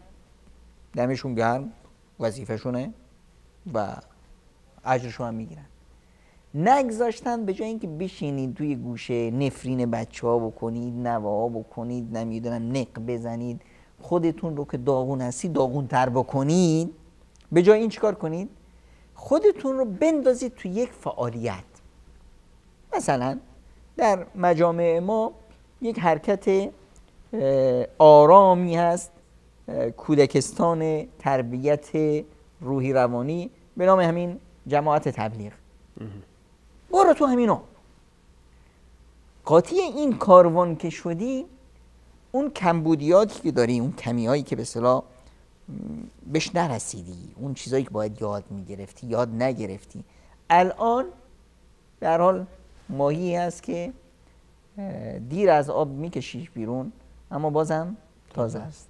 دمشون گرم، وظیفه‌شونه و اجرشون هم میگیرن. نگذاشتن به جای اینکه بشینید توی گوشه نفرین بچه ها بکنید، نواها بکنید، نمیدونم نق بزنید، خودتون رو که داغون هستی داغون تر بکنید، به جای این چیکار کنید؟ خودتون رو بندازید توی یک فعالیت. مثلا در مجامع ما یک حرکت آرامی هست، کودکستان تربیت روحی روانی به نام همین جماعت تبلیغ. برو تو همینو. قاطی این کاروان که شدی، اون کمبودیاتی که داری، اون کمیایی که به اصطلاح بهش نرسیدی، اون چیزایی که باید یاد میگرفتی یاد نگرفتی، الان در حال ماهی هست که دیر از آب میکشیش بیرون اما بازم تازه است.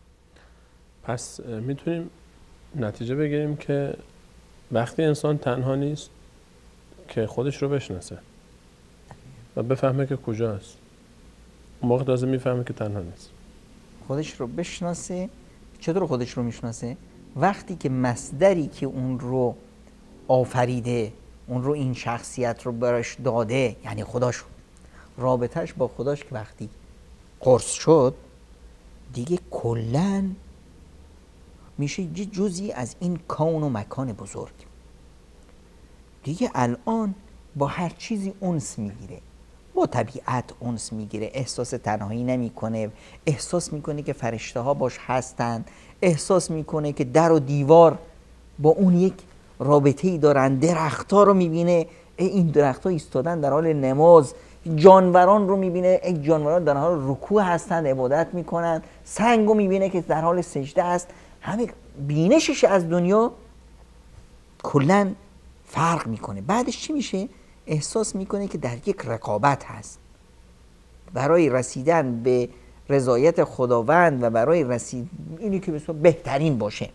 پس میتونیم نتیجه بگیریم که وقتی انسان تنها نیست که خودش رو بشناسه و بفهمه که کجاست، اون موقع تازه میفهمه که تنها نیست. خودش رو بشناسه. چطور خودش رو میشناسه؟ وقتی که مصدری که اون رو آفریده، اون رو این شخصیت رو براش داده، یعنی خداش، رابطهش با خداش که وقتی قرص شد دیگه کلن میشه جزئی از این کون و مکان بزرگ. دیگه الان با هر چیزی انس میگیره، با طبیعت انس میگیره، احساس تنهایی نمیکنه، احساس میکنه که فرشته ها باش هستن، احساس میکنه که در و دیوار با اون یک رابطه‌ای دارن، درخت‌ها رو میبینه این درخت‌ها ایستادن در حال نماز، جانوران رو میبینه یک جانوران در حال رکوع هستن عبادت میکنن، سنگ رو میبینه که در حال سجده است. همه بینشش از دنیا کلاً فرق میکنه. بعدش چی میشه؟ احساس میکنه که در یک رقابت هست برای رسیدن به رضایت خداوند و برای رسید اینی که بهترین باشه.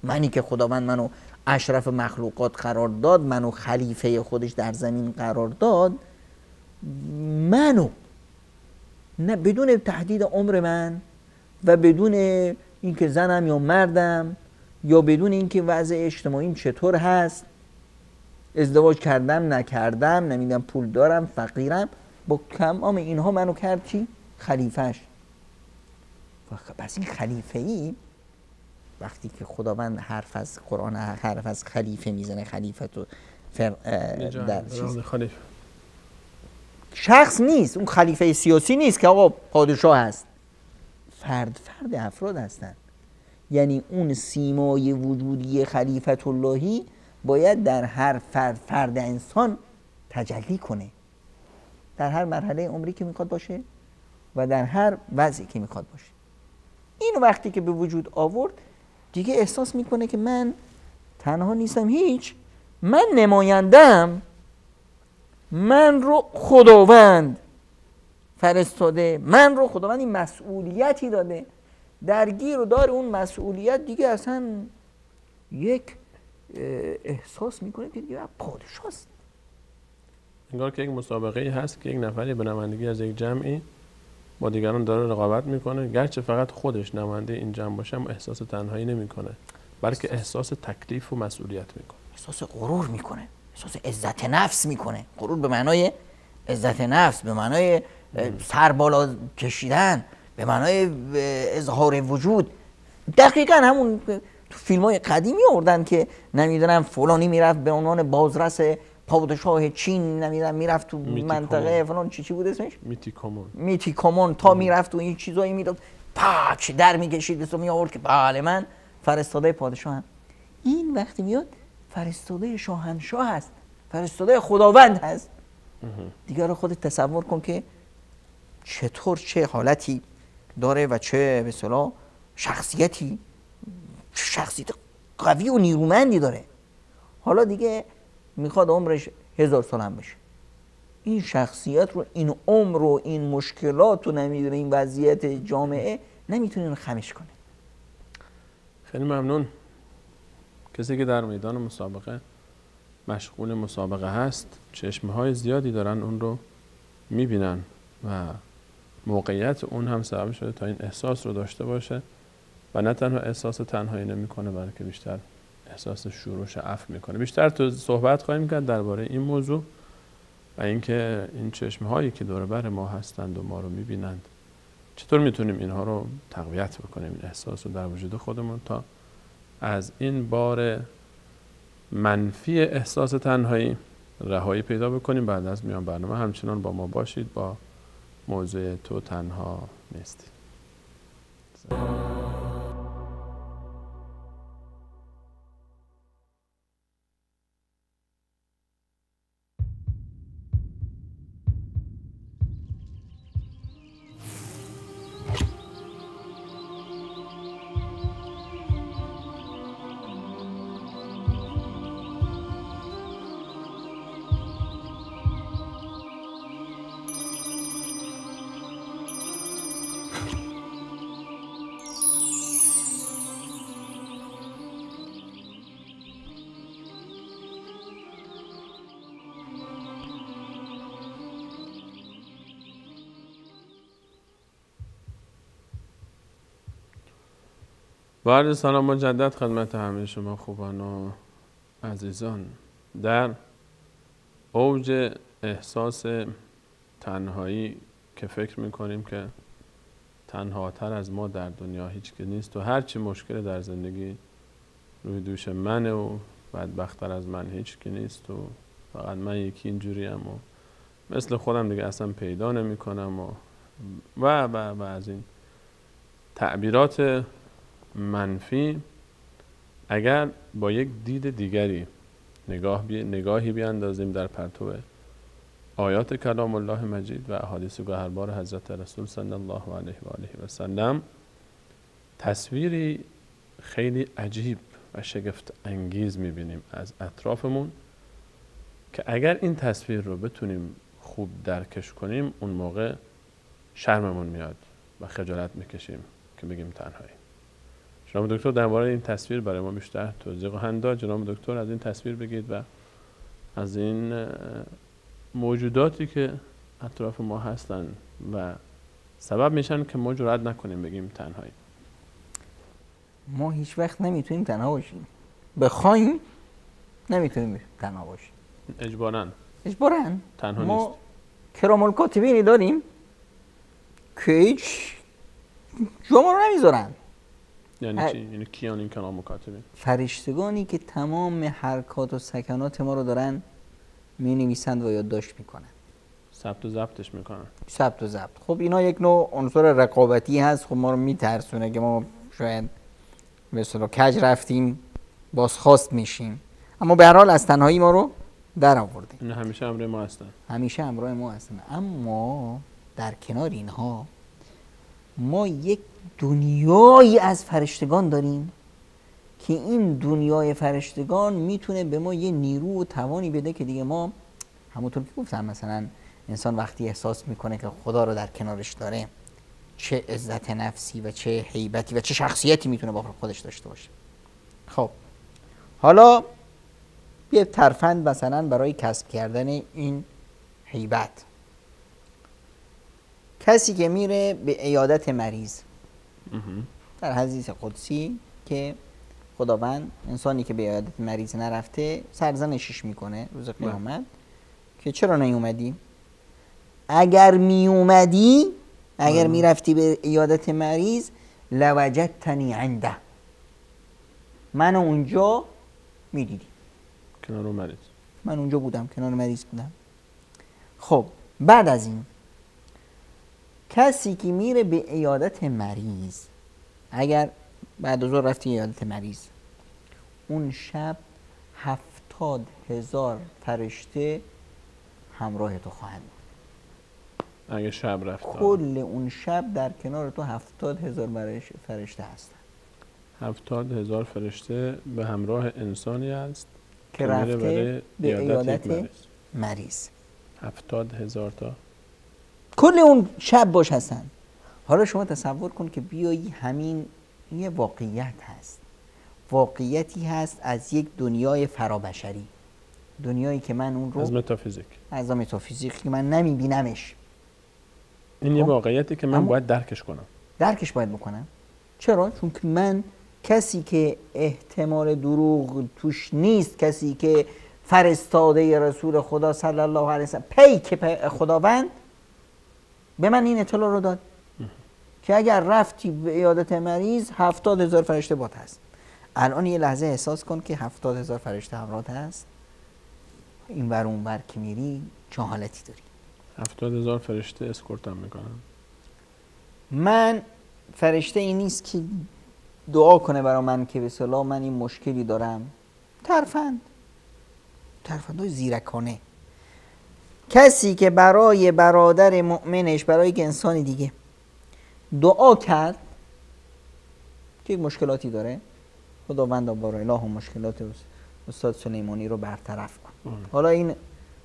منی که خداوند منو اشرف مخلوقات قرار داد، منو خلیفه خودش در زمین قرار داد، منو نه بدون تهدید عمر من و بدون اینکه زنم یا مردم یا بدون اینکه وضع اجتماعیم چطور هست، ازدواج کردم نکردم، نمیدونم پول دارم فقیرم، با تمام اینها منو کرد چی؟ خلیفهش. پس این خلیفه ای وقتی که خداوند حرف از قرآن حرف از خلیفه میزنه، خلیفه تو در خلیفه شخص نیست، اون خلیفه سیاسی نیست که آقا پادشاه هست، فرد افراد هستن. یعنی اون سیمای وجودی خلیفت اللهی باید در هر فرد انسان تجلی کنه، در هر مرحله عمری که میخواد باشه و در هر وضعی که میخواد باشه. این وقتی که به وجود آورد دیگه احساس میکنه که من تنها نیستم، هیچ، من نمایندم، من رو خداوند فرستاده، من رو خداوند این مسئولیتی داده، درگیر و دار اون مسئولیت دیگه اصلا یک احساس میکنه که دیگه پادشاست. انگار که یک مسابقه هست که یک نفری به نمایندگی از یک جمعی با دیگران داره رقابت میکنه، گرچه فقط خودش نماینده این جمع باشه اما احساس تنهایی نمیکنه، بلکه احساس تکلیف و مسئولیت میکنه، احساس غرور میکنه، احساس عزت نفس میکنه. غرور به معنای عزت نفس، به معنای سر بالا کشیدن، به معنای اظهار وجود. دقیقاً همون تو فیلم‌های قدیمی آوردن که نمیدونم فلانی میرفت به عنوان بازرس پادشاه چین، نمیدونم میرفت تو منطقه فلان چی بود اسمش؟ میتی کامون تا میرفت و این چیزایی میداد، پاچ در میکشید بسو می آورد که بله من فرستاده پادشاهم. این وقتی میاد فرستاده شاهنشاه هست، فرستاده خداوند هست. دیگه رو خودت تصور کن که چطور چه حالتی داره و چه به اصطلاح شخصیت قوی و نیرومندی داره. حالا دیگه میخواد عمرش 1000 سال هم بشه، این شخصیت رو، این عمر رو، این مشکلات رو، نمیدونه این وضعیت جامعه نمیتونه خمش کنه. خیلی ممنون. کسی که در میدان مسابقه مشغول مسابقه هست چشمهای زیادی دارن اون رو میبینن و موقعیت اون هم سبب شده تا این احساس رو داشته باشه و نه تنها احساس تنهایی نمیکنه بلکه بیشتر احساس شورش عفو میکنه. بیشتر تو صحبت خواهیم کرد درباره این موضوع و اینکه این چشمهایی که دور بر ما هستند و ما رو میبینند، چطور میتونیم اینها رو تقویت بکنیم، این احساس رو در وجود خودمون، تا از این بار منفی احساس تنهایی رهایی پیدا بکنیم. بعد از میان برنامه همچنان با ما باشید با موضوع تو تنها نیستی. با عرض سلام مجدد خدمت همه شما خوبان و عزیزان. در اوج احساس تنهایی که فکر میکنیم که تنهاتر از ما در دنیا هیچ کی نیست و هرچی مشکل در زندگی روی دوش منه و بدبختر از من هیچ کی نیست و فقط من یکی اینجوریم و مثل خودم دیگه اصلا پیدا نمی کنم و از این تعبیرات منفی، اگر با یک دید دیگری نگاهی بیاندازیم در پرتو آیات کلام الله مجید و احادیث گوهربار حضرت رسول صلی الله علیه و آله و سلم، تصویری خیلی عجیب و شگفت انگیز میبینیم از اطرافمون که اگر این تصویر رو بتونیم خوب درکش کنیم، اون موقع شرممون میاد و خجالت میکشیم که بگیم تنهایی. جناب دکتر درباره این تصویر برای ما بیشتر توضیح خواهند داد. جناب دکتر از این تصویر بگید و از این موجوداتی که اطراف ما هستن و سبب میشن که ما جرئت نکنیم بگیم تنهایی. ما هیچ وقت نمیتونیم تنها باشیم، بخوایم نمیتونیم تنها باشیم، اجباراً تنها ما نیست. کرام الکاتبینی داریم که هیچ جا ما رو نمیذارن. یعنی چی؟ یعنی کیان این کرام الکاتبین؟ فرشتگانی که تمام حرکات و سکنات ما رو دارن می نویسند و یادداشت میکنن، ثبت و ضبطش میکنن. ثبت و ضبط. خب اینا یک نوع عنصر رقابتی هست، خب ما رو میترسونه که ما شاید مثلا کج رفتیم بازخواست میشیم، اما به هر حال از تنهایی ما رو در آورده. اینا همیشه همراه ما هستن. همیشه همراه ما هستن. اما در کنار اینها ما یک دنیایی از فرشتگان داریم که این دنیای فرشتگان میتونه به ما یه نیرو و توانی بده که دیگه ما، همونطور که گفتم، مثلا انسان وقتی احساس میکنه که خدا رو در کنارش داره، چه عزت نفسی و چه هیبتی و چه شخصیتی میتونه با خودش داشته باشه. خب حالا یه ترفند مثلا برای کسب کردن این هیبت، کسی که میره به عیادت مریض، در حدیث قدسی که خداوند انسانی که به عیادت مریض نرفته سرزنشش میکنه روز قیامت که چرا نیومدی؟ اگر میومدی، اگر میرفتی به عیادت مریض، لوجدتنی عنده، منو اونجا میدیدی. کنار مریض من اونجا بودم، کنار مریض بودم. خب بعد از این کسی که میره به عیادت مریض، اگر بعد از ظهر رفتی عیادت مریض، اون شب 70,000 فرشته همراه تو خواهند بود. اگه شب رفت، کل اون شب در کنار تو 70,000 فرشته هستن. 70,000 فرشته به همراه انسانی است که رفته به عیادت مریض. 70,000 تا کل اون شب باش هستن. حالا شما تصور کن که بیایی، همین یه واقعیت هست، واقعیتی هست از یک دنیای فرابشری، دنیایی که من اون رو از متافیزیک که من نمیبینمش. این یه واقعیتی که من باید درکش باید بکنم. چرا؟ چون که من کسی که احتمال دروغ توش نیست، کسی که فرستاده رسول خدا صلی الله علیه وسلم، پیک خداوند به من این اطلاع رو داد که اگر رفتی به عیادت مریض 70,000 فرشته بات هست. الان یه لحظه احساس کن که 70,000 فرشته همراهت هست، این ور اون ور که میری چه حالتی داری؟ 70,000 فرشته اسکورتم میکنن. من فرشته این نیست که دعا کنه برای من که به اصطلاح من این مشکلی دارم. ترفندهای زیرکانه. کسی که برای برادر مؤمنش، برای یک انسان دیگه دعا کرد که یک مشکلاتی داره، خداوندا برای الله و مشکلات استاد سلیمانی رو برطرف کن. حالا این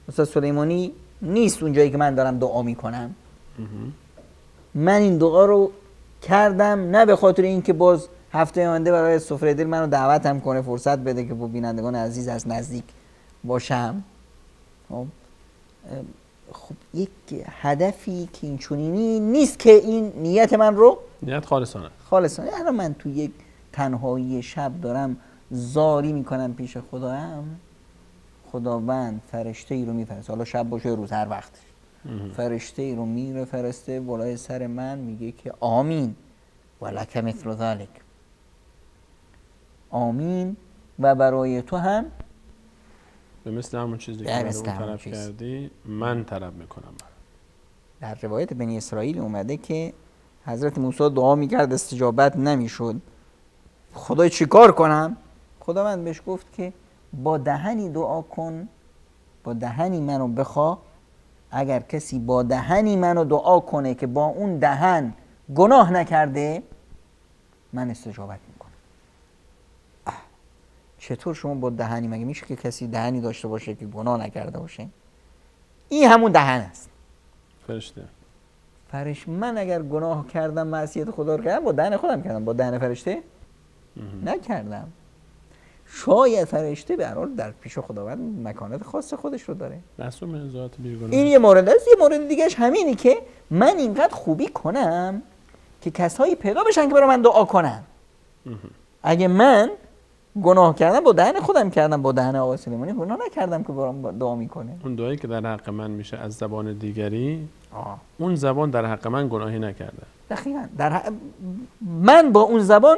استاد سلیمانی نیست اونجایی که من دارم دعا میکنم. من این دعا رو کردم نه به خاطر اینکه باز هفته آینده برای سفره دل منو دعوتم کنه، فرصت بده که با بینندگان عزیز از نزدیک باشم. خب یک هدفی که این چنینی نیست که این نیت من رو نیت خالصانه. الان من تو یک تنهایی شب دارم زاری میکنم پیش خدایم، خداوند فرشته ای رو میفرسته، حالا شب باشه روز، هر وقت فرشته ای رو میره فرسته بالای سر من، میگه که آمین ولک مثل ذلک، آمین و برای تو هم به مثل همون چیزی که برای اون طلب کردی من طلب میکنم. در روایت بنی اسرائیل اومده که حضرت موسی دعا میکرد استجابت نمیشد، خدای چیکار کنم؟ خداوند بهش گفت که با دهنی دعا کن، با دهنی منو بخوا، اگر کسی با دهنی منو دعا کنه که با اون دهن گناه نکرده من استجابت میکنم. چطور شما با دهنی، مگه میشه که کسی دهنی داشته باشه که گناه نکرده باشه؟ این همون دهن است. فرشته من اگر گناه کردم، معصیت خدا رو کردم، با دهن خودم کردم، با دهن فرشته نکردم. شاید فرشته به هر حال در پیش خداوند مکانت خاص خودش رو داره، معصوم ذات بیگناه. این یه مورد است. یه مورد دیگهش همینی که من اینقدر خوبی کنم که کسایی پیدا بشن که برای من دعا کنن. اگه من گناه کردم با دهن خودم کردم، با دهن آقای سلیمانی گناه نکردم که برام دعا میکنه. اون دعایی که در حق من میشه از زبان دیگری، اون زبان در حق من گناهی نکرده. دقیقاً من با اون زبان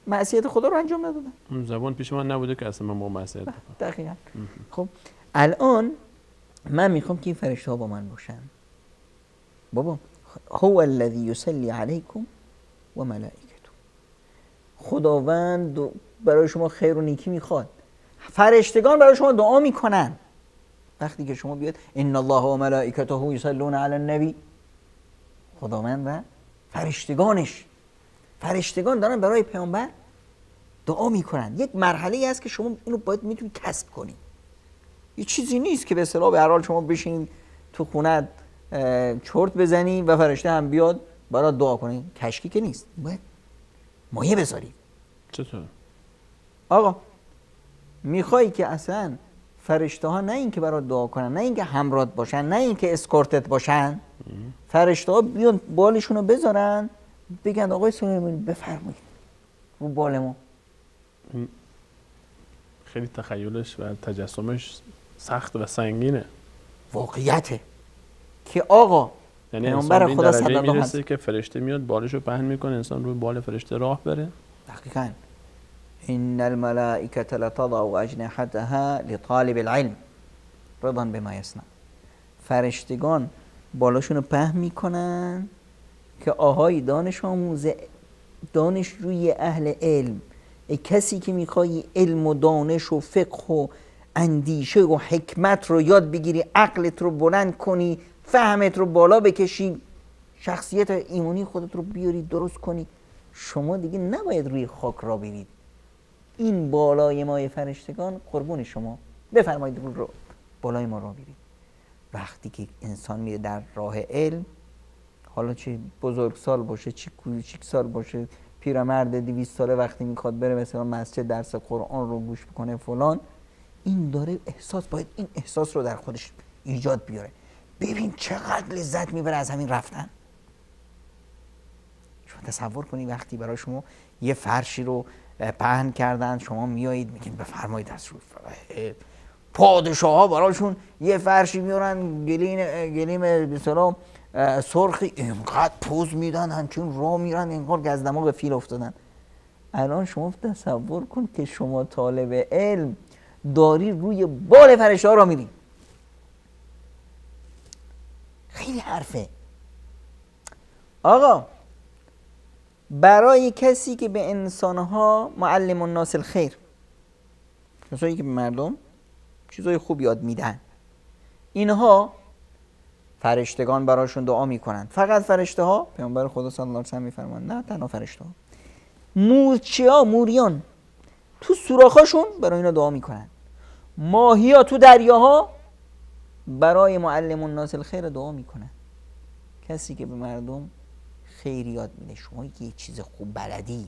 معصیت خدا رو انجام ندادم. اون زبان پیش من نبوده که اصلا من با معصیت بکنم. دقیقاً. خب الان من میخوام که این فرشته ها با من باشن. بابا هو الذی یصلی علیکم و ملائکته، خداوند برای شما خیر و نیکی میخواد، فرشتگان برای شما دعا میکنن. وقتی که شما بیاد ان الله و ملائکته یصلون علی النبی، خداوند و فرشتگان دارن برای پیامبر دعا میکنن. یک مرحله هست که شما اینو باید میتونید کسب کنید. یه چیزی نیست که به اصطلاح به هر حال شما بشین تو خونت چرت بزنی و فرشته هم بیاد برات دعا کنه. کشکی که نیست، باید مایه بذاری. چطور؟ آقا میخوای که اصلا فرشته ها نه این که برات دعا کنن، نه این که همراهت باشن، نه این که اسکورتت باشن، فرشته ها بیان بالشون رو بذارن بگن آقای سلیمانی بفرمایید رو بال ما. خیلی تخیلش و تجسمش سخت و سنگینه. واقعیته که آقا یعنی انسان خدا صلی الله علیه و که فرشته میاد بالشو پهن میکنه، انسان روی بال فرشته راه بره. دقیقاً ان الملائکه لتضع اجنحتها لطالب العلم رضا بما یصنع، فرشتگان بالاشون رو پهن میکنن که آهای دانش آموز، دانشجوی اهل علم، کسی که میخوای علم و دانش و فقه و اندیشه و حکمت رو یاد بگیری، عقلت رو بلند کنی، فهمت رو بالا بکشی، شخصیت ایمانی خودت رو بیاری درست کنی، شما دیگه نباید روی خاک را برید. این بالای مای فرشتگان قربون شما، بفرمایید رو بالای ما را برید. وقتی که انسان میره در راه علم، حالا چه بزرگسال باشه چه کوچیک سال باشه، پیرمرد 200 ساله وقتی میخواد بره مثلا مسجد درس قرآن رو گوش بکنه فلان، این داره احساس، باید این احساس رو در خودش ایجاد بیاره. ببین چقدر لذت میبره از همین رفتن. شما تصور کنید وقتی برای شما یه فرشی رو پهن کردن، شما میایید میگین بفرمایید از روی پادشاه ها براشون یه فرشی میارن گلیم به اصطلاح سرخی، اینقدر پوز میدن همچون راه میرن انگار گزدماغ فیل افتادن. الان شما تصور کن که شما طالب علم داری روی بال فرشته ها را میری. خیلی حرفه. آقا برای کسی که به انسانها معلم الناس الخیر، کسایی که به مردم چیزای خوب یاد میدن، اینها فرشتگان براشون دعا میکنن. فقط فرشته ها؟ پیامبر خدا صلی الله علیه و آله میفرمان نه تنها فرشته ها، مورچه ها، موریان تو سوراخاشون برای اینا دعا میکنن. ماهی ها تو دریاها برای معلم الناس الخیر دعا میکنن. کسی که به مردم خیر یاد میده. شما یه چیز خوب بلدی،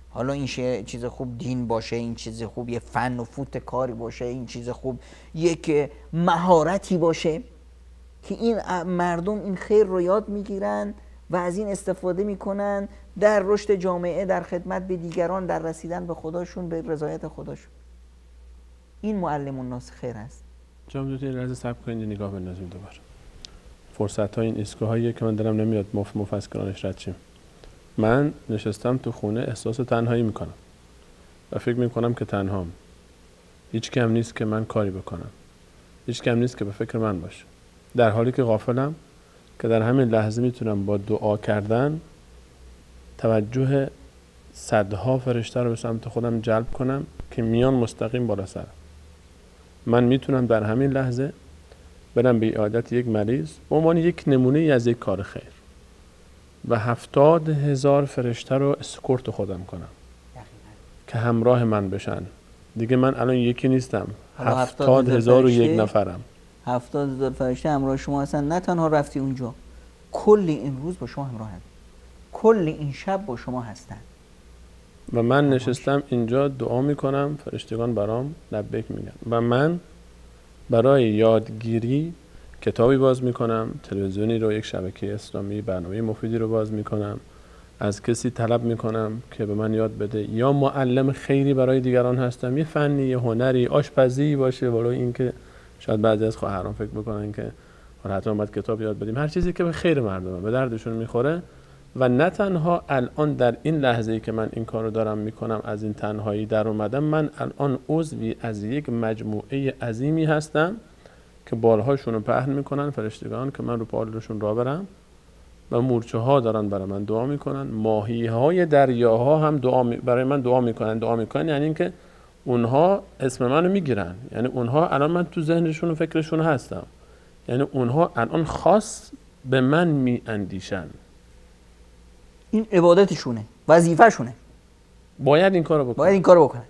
حالا این چیز خوب دین باشه، این چیز خوب یه فن و فوت کاری باشه، این چیز خوب یک مهارتی باشه که این مردم این خیر رو یاد میگیرن و از این استفاده میکنن در رشد جامعه، در خدمت به دیگران، در رسیدن به خداشون، به رضایت خداشون. این معلم الناس خیر است. جام دوتون یه لحظه صبر کنید نگاه بندازیم دوباره. فرصت های این ایستگاه هاییه که من دلم نمیاد مفصلانش رد شیم. من نشستم تو خونه احساس تنهایی میکنم و فکر میکنم که تنهام. هیچ کم نیست که من کاری بکنم، هیچ کم نیست که به فکر من باشه، در حالی که غافلم که در همین لحظه میتونم با دعا کردن توجه صدها فرشته رو به سمت خودم جلب کنم که میان مستقیم بالا سرم. من میتونم در همین لحظه برم به عیادت یک مریض به عنوان یک نمونه از یک کار خیر و 70,000 فرشته رو اسکورت خودم کنم که همراه من بشن. دیگه من الان یکی نیستم، 70,001 نفرم. 70,000 فرشته همراه شما هستن. نه تنها رفتی اونجا، کل این روز با شما همراه هستن، کل این شب با شما هستن و من نشستم اینجا دعا میکنم، فرشتگان برام لبیک میگن و من برای یادگیری کتابی باز میکنم، تلویزیونی رو، یک شبکه اسلامی برنامه مفیدی رو باز میکنم، از کسی طلب میکنم که به من یاد بده، یا معلم خیری برای دیگران هستم، یه فنی، یه هنری، آشپزی باشه، ولو این که شاید بعضی از خواهران فکر بکنن که حتما باید کتاب یاد بدیم، هر چیزی که به خیر مردمه، به دردشون میخوره. و نه تنها الان در این لحظه‌ای که من این کارو دارم میکنم از این تنهایی در اومدم، من الان عضوی از یک مجموعه عظیمی هستم که بالهاشون رو پهن میکنن فرشتگان که من رو بالشون راه برم و مورچه ها دارن برای من دعا میکنن، ماهی های دریاها هم برای من دعا میکنن یعنی اینکه اونها اسم منو میگیرن، یعنی اونها الان من تو ذهنشون و فکرشون هستم، یعنی اونها الان خاص به من میاندیشن. این عبادتشونه، وظیفه‌شونه، باید این کارو بکنن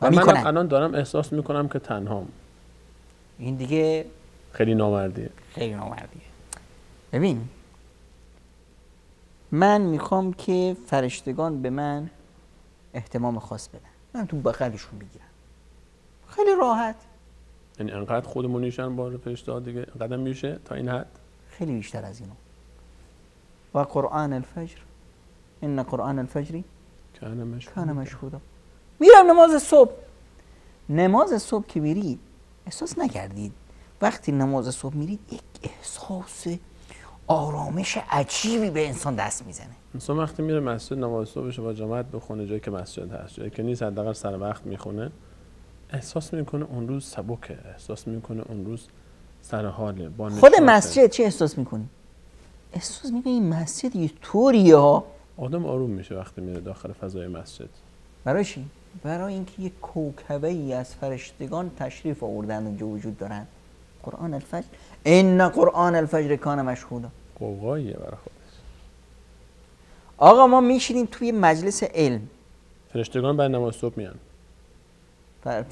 و من الان دارم احساس میکنم که تنهام. این دیگه خیلی نامردیه. ببین من میخوام که فرشتگان به من اهتمام خاص بدن، من تو بغلشون بگیرم، خیلی راحت. یعنی انقدر خودمونیشن با فرشته دیگه قدم میشه تا این حد؟ خیلی بیشتر از اینو. و قرآن الفجر ان قرآن الفجر کان مشهودا. میرم نماز صبح که میرید احساس نکردید وقتی نماز صبح میرید یک احساس آرامش عجیبی به انسان دست میزنه؟ انسان وقتی میره مسجد نماز صبحش با جماعت بخونه، جایی که مسجد هست، جایی که نیست حداقل سر وقت میخونه، احساس میکنه اون روز سبکه، احساس میکنه اون روز سر حاله. خود مسجد چه احساس میکنی؟ احساس میکنی این مسجد یه طوریه ها. آدم آروم میشه وقتی میره داخل فضای مسجد. برای چی؟ برای اینکه یک کوکبه ای از فرشتگان تشریف آوردن اونجا وجود دارن. قرآن الفجر ان قرآن الفجر کان مشهودا. قوقاییه برای خودش. آقا ما میشینیم توی مجلس علم، فرشتگان برای نماز صبح میان.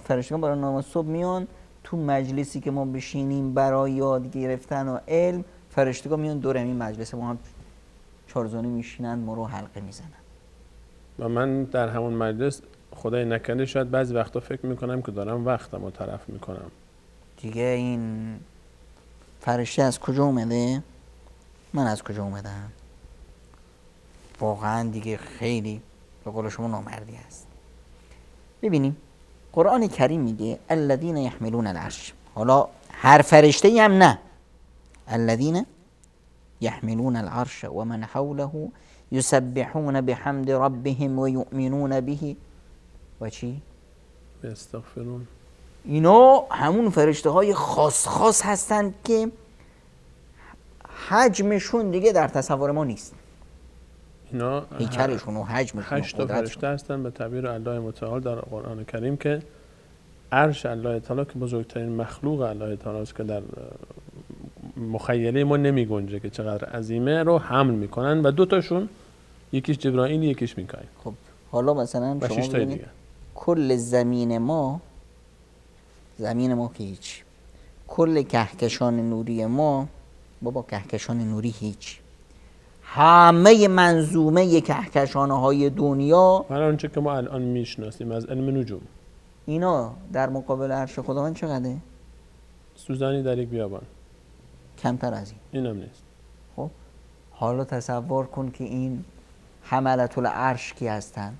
فرشتگان برای نماز صبح میان تو مجلسی که ما بشینیم برای یاد گرفتن و علم، فرشتگان میان دور این مجلس ما هم چارزانه میشینن، ما رو حلقه میزنن. و من در همون مجلس خدای نکنده شاید بعضی وقتا فکر میکنم که دارم وقتمو تلف میکنم. دیگه این فرشته از کجا اومده؟ من از کجا اومدم؟ واقعا دیگه خیلی به قول شما نامردی است. ببینیم قرآن کریم میگه الذین یحملون العرش. حالا هر فرشته هم نه، الذین یحملون العرش و من حوله یسبحون بحمد ربهم و یؤمنون به و چی؟ استغفرون. اینا همون فرشته های خاص خاص هستند که حجمشون دیگه در تصور ما نیست. اینا هیکلشون و حجمشون 8 تا فرشته هستن به تعبیر الله متعال در قرآن کریم که عرش الله تعالی که بزرگترین مخلوق الله تعالی است که در مخیله ما نمی گنجه که چقدر عظیمه رو حمل میکنن و 2 تاشون یکیش جبرائیل یکیش میکائیل. خب حالا مثلا و 6 شما تای ببینید دیگه. کل زمین ما که هیچ، کل کهکشان نوری ما بابا کهکشان نوری هیچ، همه منظومه کهکشان‌های دنیا هر آنچه که ما الان میشناسیم از علم نجوم اینا در مقابل عرش خداوند چقدره؟ سوزنی در یک بیابان، کمتر از این. اینم نیست. خب حالا تصور کن که این حملة العرش کی هستن؟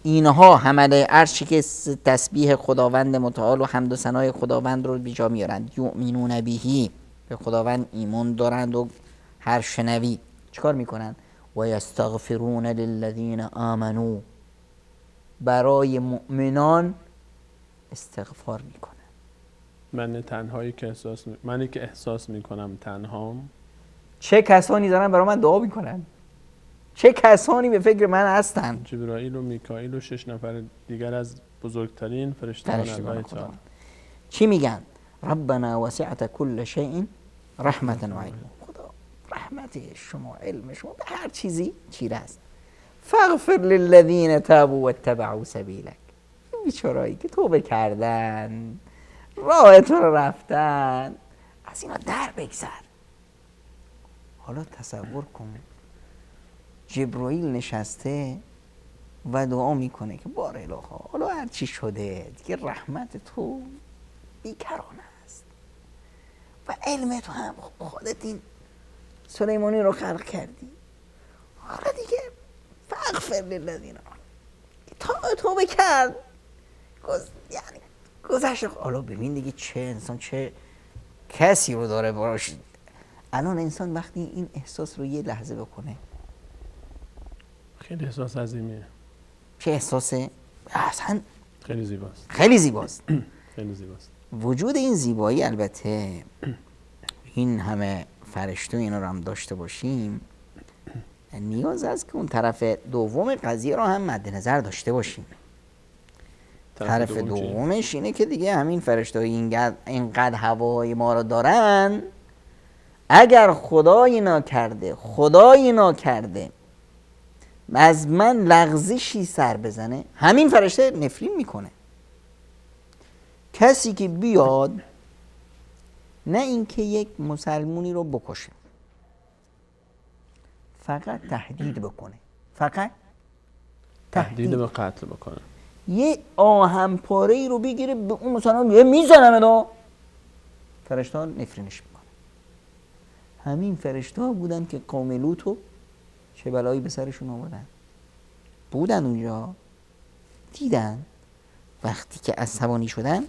اینها حمله عرشی که تسبیح خداوند متعال و حمد و ثنای خداوند رو بیجا میارند. یؤمنون بهی، به خداوند ایمان دارند و هر شنوی چیکار میکنن؟ و یستغفرون للذین آمنو، برای مؤمنان استغفار میکنن. من تنهایی که منی که احساس میکنم تنهام، چه کسانی دارن برای من دعا میکنن، چه کسانی به فکر من هستن؟ جبرائیل و میکائیل و 6 نفر دیگر از بزرگترین فرشتگان الله تعالی. چی میگن؟ ربنا وسعت كل شيء رحمتا و علما. خدا رحمت شما، علم شما به هر چیزی چیره است. فاغفر للذین تابوا واتبعوا سبیلک. این بیچارهایی که توبه کردن، راه تو رو رفتن، از اینا در بگذر. حالا تصور کن جبرائیل نشسته و دعا میکنه که بار الهی حالا هر چی شده دیگه رحمت تو بیکرانه است و علم تو هم خودت این سلیمانی رو خلق کردی، حالا دیگه فاغفر للذین توبه کرد یعنی گذشت. حالا ببین دیگه چه انسان، چه کسی رو داره براش. الان انسان وقتی این احساس رو یه لحظه بکنه، خیلی احساس عظیمیه. چه احساسه؟ اصلا خیلی زیباست. خیلی زیباست. خیلی زیباست. وجود این زیبایی البته این همه فرشته اینا رو هم داشته باشیم، نیاز است که اون طرف دوم قضیه رو هم مد نظر داشته باشیم. طرف دومش اینه که دیگه همین فرشته اینقدر هوای ما رو دارن، اگر خدایی ناکرده از من لغزشی سر بزنه، همین فرشته نفرین میکنه. کسی که بیاد نه اینکه یک مسلمونی رو بکشه، فقط تهدید بکنه، فقط تهدید به قتل بکنه، یه آهن پاره‌ای رو بگیره به اون مسلمان میزنم دو، فرشته ها نفرینش میکنه. همین فرشته ها بودن که قوم لوطو چه بلایی به سرشون آوردن. بودن اونجا، دیدن وقتی که عصبانی شدن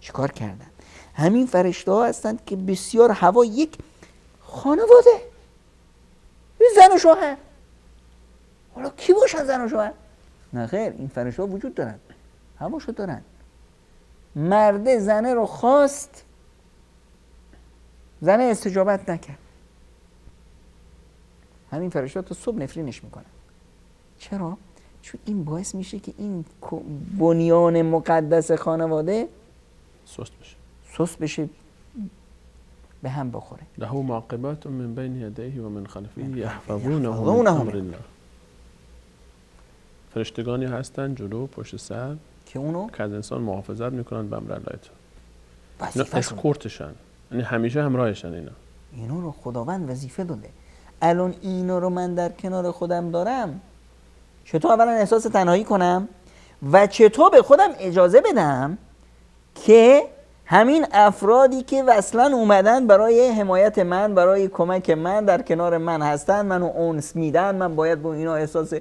چیکار کردن. همین فرشته ها هستند که بسیار هوا یک خانواده، زن و شوهر. حالا کی باشن زن و شوهر؟ نه خیر، این فرشته ها وجود دارن، هواشو دارن. مرده زنه رو خواست، زنه استجابت نکرد، همین فرشته ها تا صبح نفرینش میکنن. چرا؟ چون این باعث میشه که این بنیان مقدس خانواده سست بشه، به هم بخوره. له معقبات من بین یدیه و من خلفه یحفظونه من امر الله. فرشتگانی هستن جلو پشت سر که اونو که از انسان محافظت میکنن به امر الله تعالی. اینا اسکورتشن، یعنی همیشه همراهشن. اینا رو خداوند وظیفه داده. الان اینا رو من در کنار خودم دارم، چطور اولا احساس تنهایی کنم و چطور به خودم اجازه بدم که همین افرادی که اصلا اومدن برای حمایت من، برای کمک من، در کنار من هستن، منو اونس میدن، من باید با اینا احساس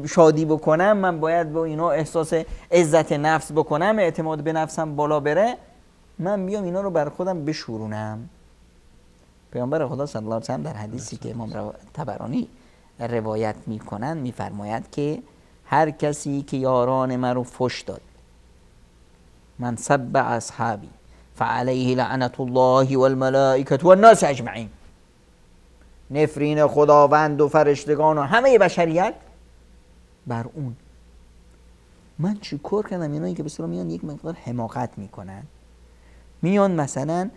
شادی بکنم، من باید با اینا احساس عزت نفس بکنم، اعتماد به نفسم بالا بره، من بیام اینا رو بر خودم بشورونم. پیامبر خدا صلی الله علیه و سلم در حدیثی که امام طبرانی روایت میکنن میفرماید که هر کسی که یاران من رو فش داد، من سب اصحابی فعليه لعنت الله والملائکه والناس اجمعین، نفرین خداوند و فرشتگان و همه بشریت بر اون. من چی کار کردم؟ اینایی که به اصطلاح میان یک مقدار حماقت میکنن، میان مثلا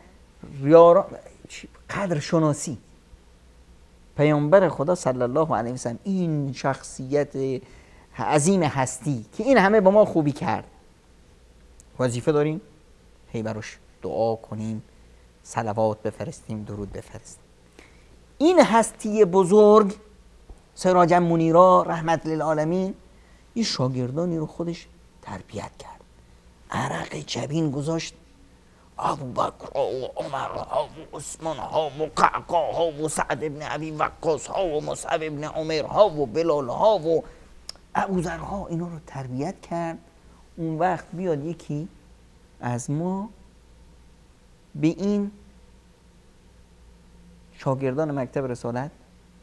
قدر شناسی پیامبر خدا صلی الله علیه و سلم، این شخصیت عظیم هستی که این همه با ما خوبی کرد، وظیفه داریم هی براش دعا کنیم، صلوات بفرستیم، درود بفرستیم. این هستی بزرگ سراج منیرا رحمت للعالمین این شاگردانی رو خودش تربیت کرد، عرق جبین گذاشت، ابوبکر و عمر ها و عثمان ها و قعقاع ها و سعد ابن ابی وقاص ها و مصعب ابن عمر ها و بلال ها و ابوذر ها، اینا رو تربیت کرد. اون وقت بیاد یکی از ما به این شاگردان مکتب رسالت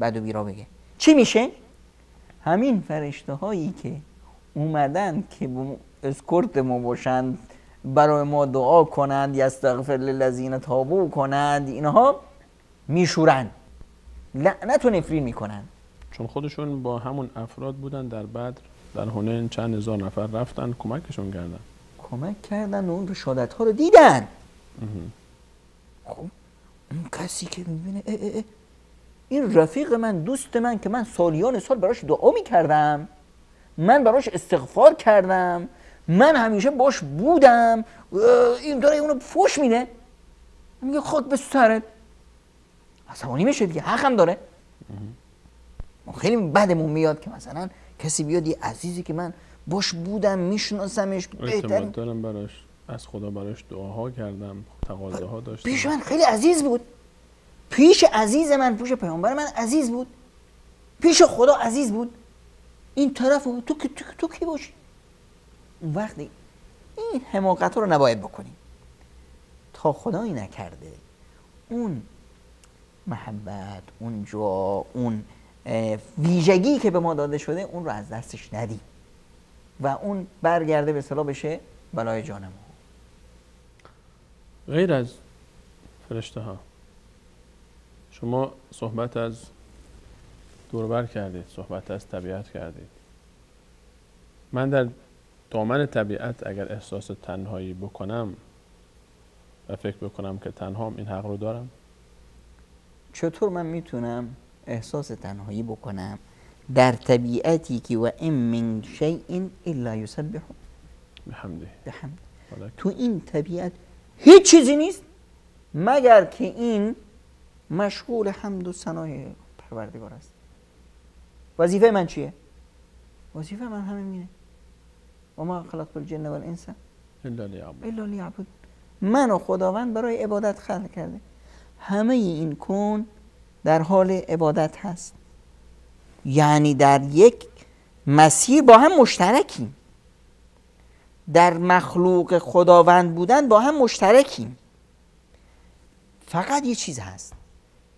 بد و بیرا بگه، چی میشه؟ همین فرشته هایی که اومدن که اسکورت ما باشند، برای ما دعا کنند، یستغفر للذین تابوا کنند، اینها میشورن، لعنت و نفرین میکنن. چون خودشون با همون افراد بودن در بدر، در حنین چند هزار نفر رفتن کمکشون کردن، کمک کردن و اون رشادت ها رو دیدن. خب اون کسی که میبینه این رفیق من، دوست من که من سالیان سال براش دعا میکردم، من براش استغفار کردم، من همیشه باش بودم، این داره اونو فوش میده، میگه خود به سرت، عصبانی میشه دیگه، حق هم داره. خیلی بدمون میاد که مثلا کسی بیاد یه عزیزی که من باش بودم، میشناسمش، اعتماد دارم براش، از خدا براش دعاها کردم، تقاضاها داشتم، پیش من خیلی عزیز بود، پیش عزیز من، پیش پیامبر من عزیز بود، پیش خدا عزیز بود، این طرف تو کی باشی؟ اون وقتی این حماقت رو نباید بکنیم تا خدایی نکرده اون محبت، اون جا، اون ویژگی که به ما داده شده اون رو از دستش ندیم و اون برگرده به اصطلاح بشه بلای جان ما. غیر از فرشته ها شما صحبت از دوربر کردید، صحبت از طبیعت کردید. من در دامن طبیعت اگر احساس تنهایی بکنم و فکر بکنم که تنهام، این حق رو دارم؟ چطور من میتونم احساس تنهایی بکنم در طبیعتی که و ان من شیء الا یسبح بحمده؟ تو این طبیعت هیچ چیزی نیست مگر که این مشغول حمد و ثنای پروردگار است. وظیفه من چیه؟ وظیفه من همینه، و ما خلقت الجن والانس الا لیعبدون. من و خداوند برای عبادت خلق کرده. همه این کون در حال عبادت هست، یعنی در یک مسیر با هم مشترکیم، در مخلوق خداوند بودن با هم مشترکیم. فقط یه چیز هست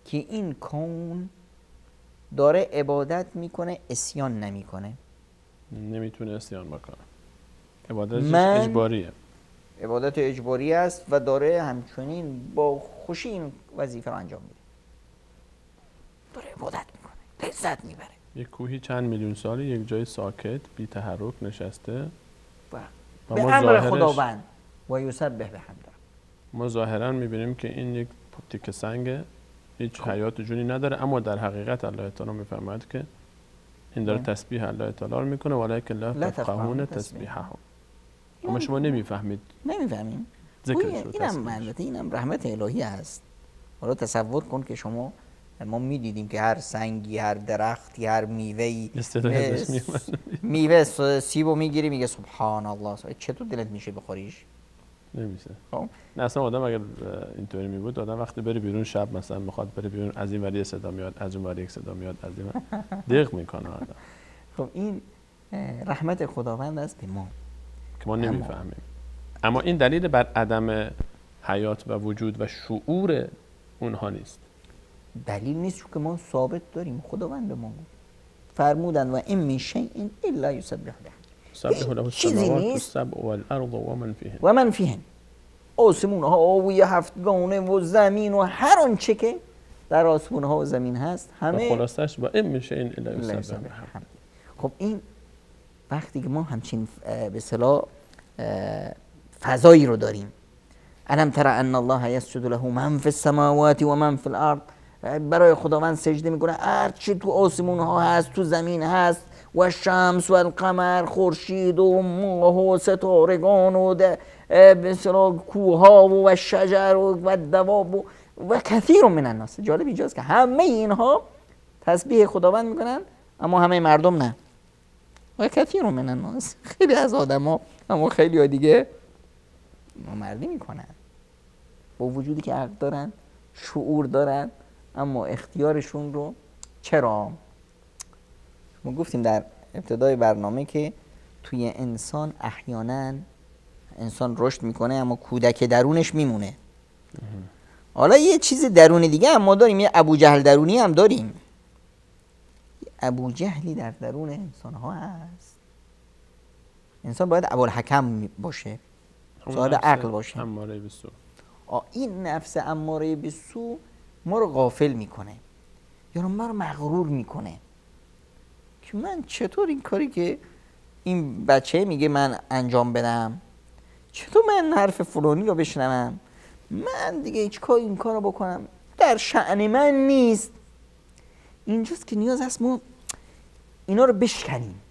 که این کون داره عبادت میکنه، اسیان نمیکنه، نمیتونه اسیان بکنه. عبادتش اجباریه، عبادت اجباری است و داره همچنین با خوشی این وظیفه رو انجام میده، داره عبادت میکنه، لذت میبره. یک کوهی چند میلیون سالی یک جای ساکت بی تحرک نشسته و به امر خداوند و یسبح بحمده. ما ظاهرا میبینیم که این یک تیکه سنگه، هیچ حیات جونی نداره، اما در حقیقت الله تعالی میفرماید که این داره تسبیح الله تعالی رو میکنه، ولکن لا تفقهون تسبیحهم. اما شما نمیفهمید. نمیفهمیم. اینم رحمت الهی است. حالا تصور کن که ما میدیدیم که هر سنگی، هر درختی، هر میوه‌ای، میوه سیبو میگیری میگه سبحان الله، چطور دلت میشه بخوریش؟ نمیشه. خب نه اصلا آدم اگر اینطوری می بود، آدم وقتی بره بیرون شب مثلا میخواد بره بیرون، از این وری صدا میاد، از اون وری صدا میاد، از این دق میکنه آدم. خب این رحمت خداوند است به ما که ما نمیفهمیم. اما این دلیل بر عدم حیات و وجود و شعور اونها نیست. دلیل نیست، چون که ما ثابت داریم. خداوند به ما فرمودن و این من شیء الا یسبح بحمده، سبح له السماوات السبع والارض ومن فیهن و من فیهن. آسمون ها و هفتگانه و زمین و هر آنچه که در آسمون ها و زمین هست همه خلاصش با این من شیء الا یسبح بحمده. خب این وقتی که ما همچین به اصطلاح فضایی رو داریم، الم تر ان الله یسجد له من فی السماوات و من فی الارض، برای خداوند سجده میکنه هر چی تو آسمون ها هست، تو زمین هست، و الشمس و القمر، خورشید و ماه و ستارگان و به اصطلاح کوها و شجر و دواب و کثیر من الناس. جالب اینجاست که همه اینها تسبیح خداوند میکنن، اما همه مردم نه. و کثیر من الناس، خیلی از آدما، اما خیلی ها دیگه نامردی میکنن، با وجودی که عقل دارن، شعور دارن، اما اختیارشون رو چرا؟ ما گفتیم در ابتدای برنامه که توی انسان احیانا انسان رشد میکنه اما کودک درونش میمونه. حالا یه چیز درون دیگه هم ما داریم، یه ابو جهل درونی هم داریم. ابو جهلی در درون انسان ها هست. انسان باید ابوالحکم باشه، صاحب عقل باشه. اماره به سو. این نفس اماره به سو ما رو غافل میکنه یا ما رو مغرور میکنه که من چطور این کاری که این بچه میگه من انجام بدم، چطور من حرف فلانی رو بشنوم، من دیگه هیچ کار این کار رو بکنم، در شأن من نیست. اینجاست که نیاز هست ما اینا رو بشکنیم،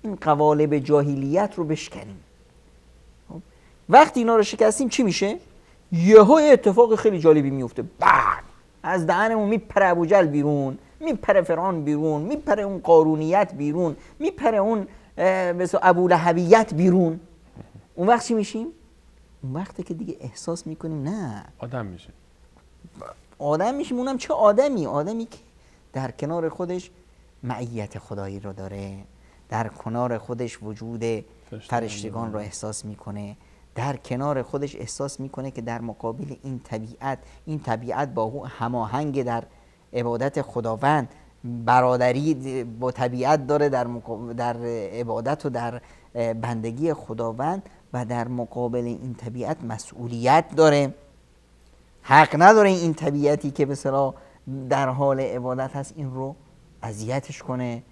این قوالب جاهلیت رو بشکنیم. وقتی اینا رو شکستیم چی میشه؟ یهو اتفاق خیلی جالبی میفته. بعد از دهنمون میپره ابوجهل بیرون، میپره فرعون بیرون، میپره اون قارونیت بیرون، میپره اون مثلا ابولهبیت بیرون. اون وقت چی میشیم؟ اون وقتی که دیگه احساس میکنیم نه آدم میشه. آدم میشیم. اونم چه آدمی؟ آدمی که در کنار خودش معیت خدایی رو داره، در کنار خودش وجود فرشتگان رو احساس میکنه، در کنار خودش احساس میکنه که در مقابل این طبیعت با او هماهنگ در عبادت خداوند، برادری با طبیعت داره در عبادت و در بندگی خداوند، و در مقابل این طبیعت مسئولیت داره. حق نداره این طبیعتی که به اصطلاح در حال عبادت هست این رو اذیتش کنه،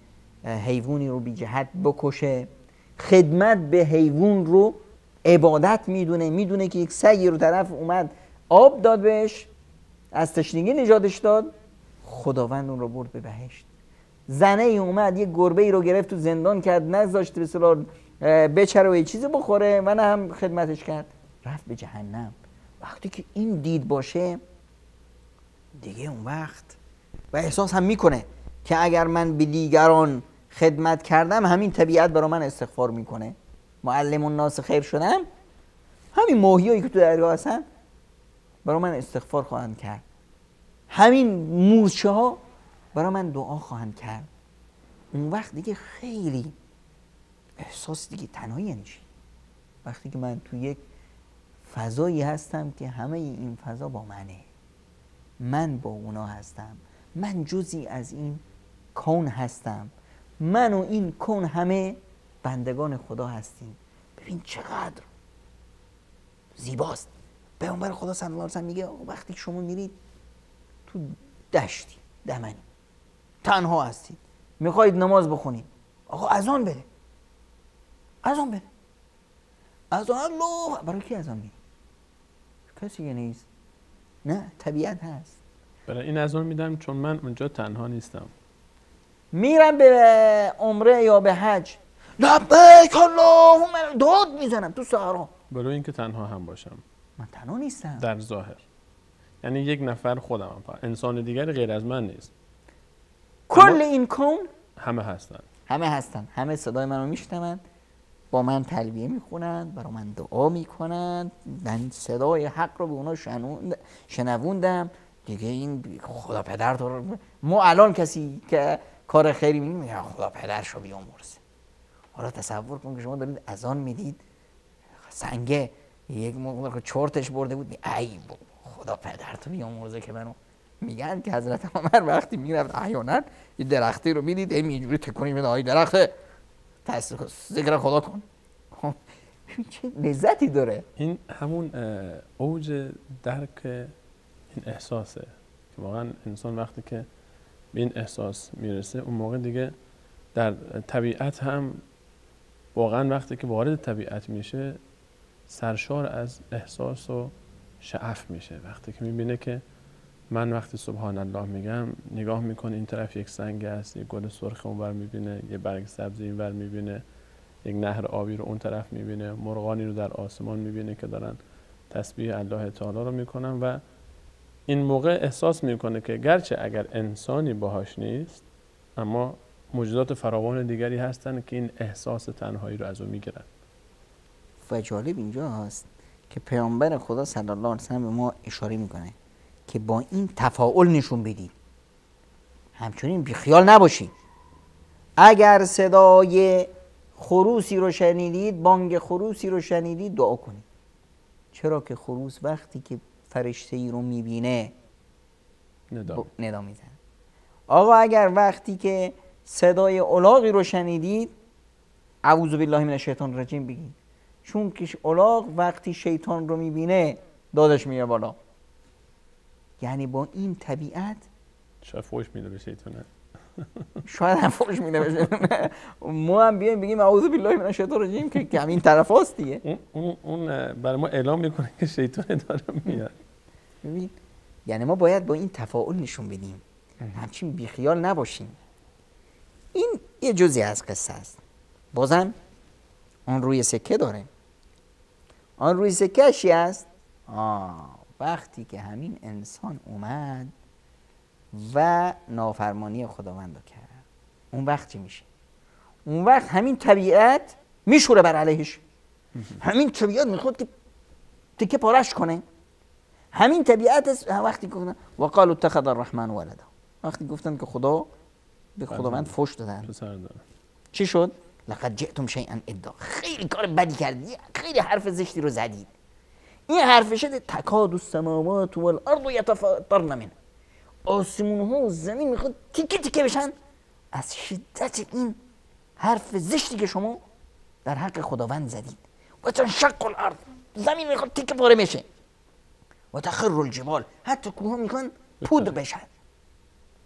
حیوانی رو بی جهت بکشه. خدمت به حیوان رو عبادت میدونه که یک سگی رو طرف اومد آب داد بهش، از تشنگی نجاتش داد، خداوند اون رو برد به بهشت. زنه ای اومد یک گربه ای رو گرفت تو زندان کرد، نذاشت به اصطلاح بچره و یه چیزی بخوره، من هم خدمتش کرد، رفت به جهنم. وقتی که این دید باشه دیگه اون وقت و احساس هم میکنه که اگر من به دیگران خدمت کردم همین طبیعت برای من استغفار میکنه، معلم الناس خیر شدم، همین ماهیایی که تو دریا هستن برای من استغفار خواهند کرد، همین مورچه ها برای من دعا خواهند کرد. اون وقت دیگه خیلی احساس دیگه تنهایی یعنی چی؟ وقتی که من تو یک فضایی هستم که همه این فضا با منه، من با اونا هستم، من جزئی از این کون هستم، من و این کون همه بندگان خدا هستیم. ببین چقدر زیباست. پیامبر خدا صلی الله علیه و سلم میگه وقتی شما میرید تو دشتی دمنی تنها هستید میخواید نماز بخونید، آقا اذان بده، اذان بده، اذان الله، برای کی اذان میدی؟ کسی نیست، نه طبیعت هست. برای این اذان میدم چون من اونجا تنها نیستم. میرم به عمره یا به حج، لبیک اللهم، داد میزنم تو صحرا، برای اینکه تنها هم باشم. من تنها نیستم در ظاهر یعنی یک نفر خودمم، انسان دیگر غیر از من نیست. کل این کون همه هستن، همه صدای منو میشنون با من تلبیه میخونند، برای من دعا میکنند، من صدای حق رو به اونا شنووندم دیگه. این خدا پدر تو رو، ما الان کسی که کار خیری میگه خدا پدرشو بیامرزه. حالا تصور کن که شما دارید اذان میدید، سنگه یک موقع چرتش برده بود، ای خدا پدرتو بیامرزه. که منو میگن که حضرت عمر وقتی میرفت احیانا یه درختی رو میدید اینجوری تکونی میده، آی درخته ذکر خدا کن. چه لذتی داره. این همون اوج درک این احساسه که واقعا انسان وقتی که به این احساس میرسه اون موقع دیگه در طبیعت هم واقعا وقتی که وارد طبیعت میشه سرشار از احساس و شعف میشه. وقتی که میبینه که من وقتی سبحان الله میگم نگاه میکنه این طرف یک سنگ است، یک گل سرخ اونور میبینه، یه برگ سبز اینور میبینه، یک نهر آبی رو اون طرف میبینه، مرغانی رو در آسمان میبینه که دارن تسبیح الله تعالی رو میکنن و این موقع احساس میکنه که گرچه اگر انسانی باهاش نیست اما موجودات فراوان دیگری هستن که این احساس تنهایی رو از اون میگیرن. و جالب اینجا هست که پیامبر خدا صلی الله علیه و سلم به ما اشاره میکنه که با این تفاعل نشون بدید، همچنین بیخیال نباشید. اگر صدای خروسی رو شنیدید، بانگ خروسی رو شنیدید، دعا کنید. چرا که خروس وقتی که فرشته ای رو میبینه ندا میزنه. آقا اگر وقتی که صدای الاغی رو شنیدید، اعوذ بالله من الشیطان الرجیم بگید، چون که الاغ وقتی شیطان رو میبینه دادش میره بالا. یعنی با این طبیعت شاید فوش میده به شیطانه، شاید هم فوش میده به شیطانه. ما هم بیایم بگیم اعوذ بالله من الشیطان الرجیم که همین طرف هست دیگه. اون برای ما اعلام میکنه که شیطان داره میاد. ببین یعنی ما باید با این تفاعل نشون بدیم، همچین بیخیال نباشیم. این یه جزئی از قصه است. بازم آن روی سکه داره. آن روی سکه چی است؟ وقتی که همین انسان اومد و نافرمانی خداوند رو کرد، اون وقت چی میشه؟ اون وقت همین طبیعت میشوره بر علیهش. همین طبیعت میخواد که تکه پارش کنه. همین طبیعت وقتی گفتن و قالوا اتخذ الرحمن ولدا، وقتی گفتن که خدا به خداوند فحش دادن، چی شد؟ لقد جئتم شیئا ادا، خیلی کار بدی کردید، خیلی حرف زشتی رو زدید. این حرف شده تکاد السماوات والارض یتفطرن منه، آسمون ها و زمین میخواد تیکه تیکه بشن از شدت این حرف زشتی که شما در حق خداوند زدید. و تنشق الارض، زمین میخواد تیکه پاره بشه. و تخر الجبال، حتی کوه ها میخوان پودر بشن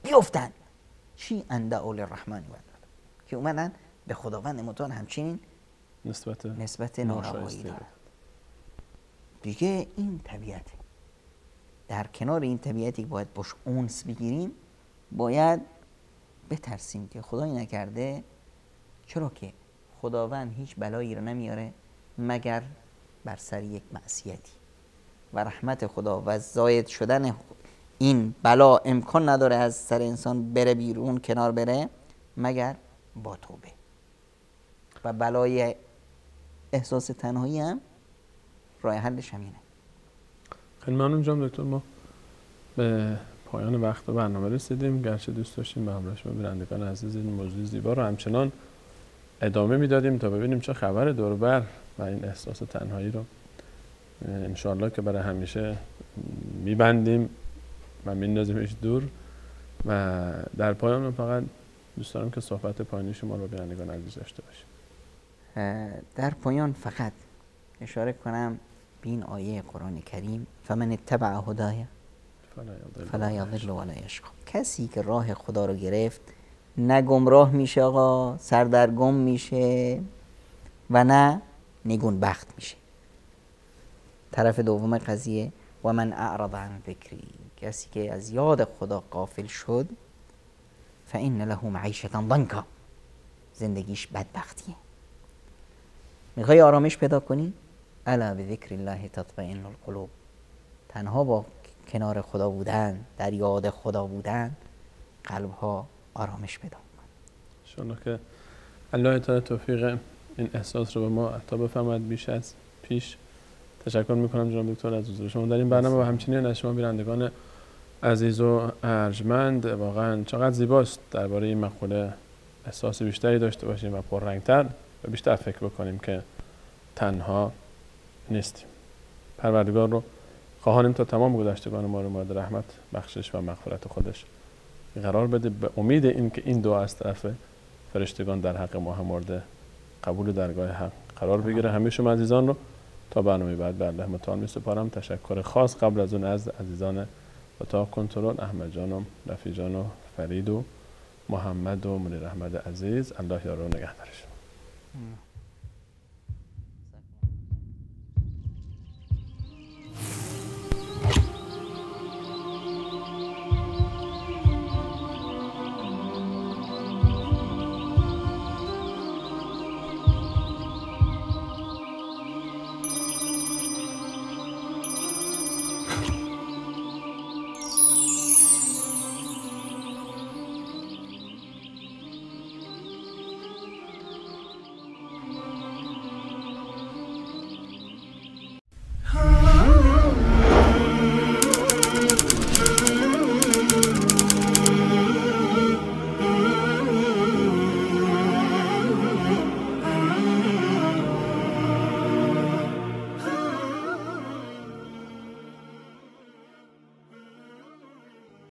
بیفتن. چی؟ ان دعوا للرحمن ولدا، که اومدن به خداوند متعال همچنین نسبت ناروایی دارن. دیگه این طبیعته. در کنار این طبیعتی که باید باش اونس بگیریم، باید بترسیم که خدایی نکرده، چرا که خداوند هیچ بلایی رو نمیاره مگر بر سر یک معصیتی، و رحمت خدا و زاید شدن این بلا امکان نداره از سر انسان بره بیرون، کنار بره، مگر با توبه. و بلای احساس تنهایی هم راه حلش همینه. خیلی ممنون جناب دکتر. ما به پایان وقت برنامه رسیدیم، گرچه دوست داشتیم به همراه شما بینندگان عزیز این موضوع زیبا رو همچنان ادامه میدادیم تا ببینیم چه خبر دور و بر و این احساس تنهایی رو انشاءالله که برای همیشه میبندیم و میندازیمش دور. و در پایان من فقط دوست دارم که صحبت پایانی شما رو بینندگان عزیز داشته باشیم. در پایان فقط اشاره کنم به این آیه قرآن کریم فمن اتبع هدای فلا یضل ولا یشقی. کسی که راه خدا رو گرفت نه گمراه میشه آقا، سردرگم میشه و نه نگون بخت میشه. طرف دوم قضیه و من اعرض عن ذکری، کسی که از یاد خدا غافل شد فإن له معیشة ضنکا، زندگیش بدبختیه. میخوای آرامش پیدا کنی؟ الا بذکر الله تطمئن القلوب. تنها با کنار خدا بودن، در یاد خدا بودن، قلب ها آرامش پیدا میکنه. انشاءالله که الله تعالی توفیق این احساس رو به ما عطا بفرماید. بیش از پیش تشکر میکنم جناب دکتر از حضور شما در این برنامه و همچنین از شما بینندگان عزیز و ارجمند. واقعا چقدر زیباست درباره این مقوله احساس بیشتری داشته باشیم و پررنگتر و بیشتر فکر بکنیم که تنها نیستیم. پروردگار رو خواهانیم تا تمام گذشتگان ما رو مورد رحمت، بخشش و مغفرت خودش قرار بده، به امید این که این دعا از طرف فرشتگان در حق ما هم مورد قبول درگاه حق قرار بگیره. همه شما عزیزان رو تا برنامه بعد به الله متعال می‌سپارم. تشکر خاص قبل از اون از عزیزان اتاق کنترل، احمد جان و رفیع جان و فرید و محمد و منیر احمد عزیز. الله یار و نگهدارشون.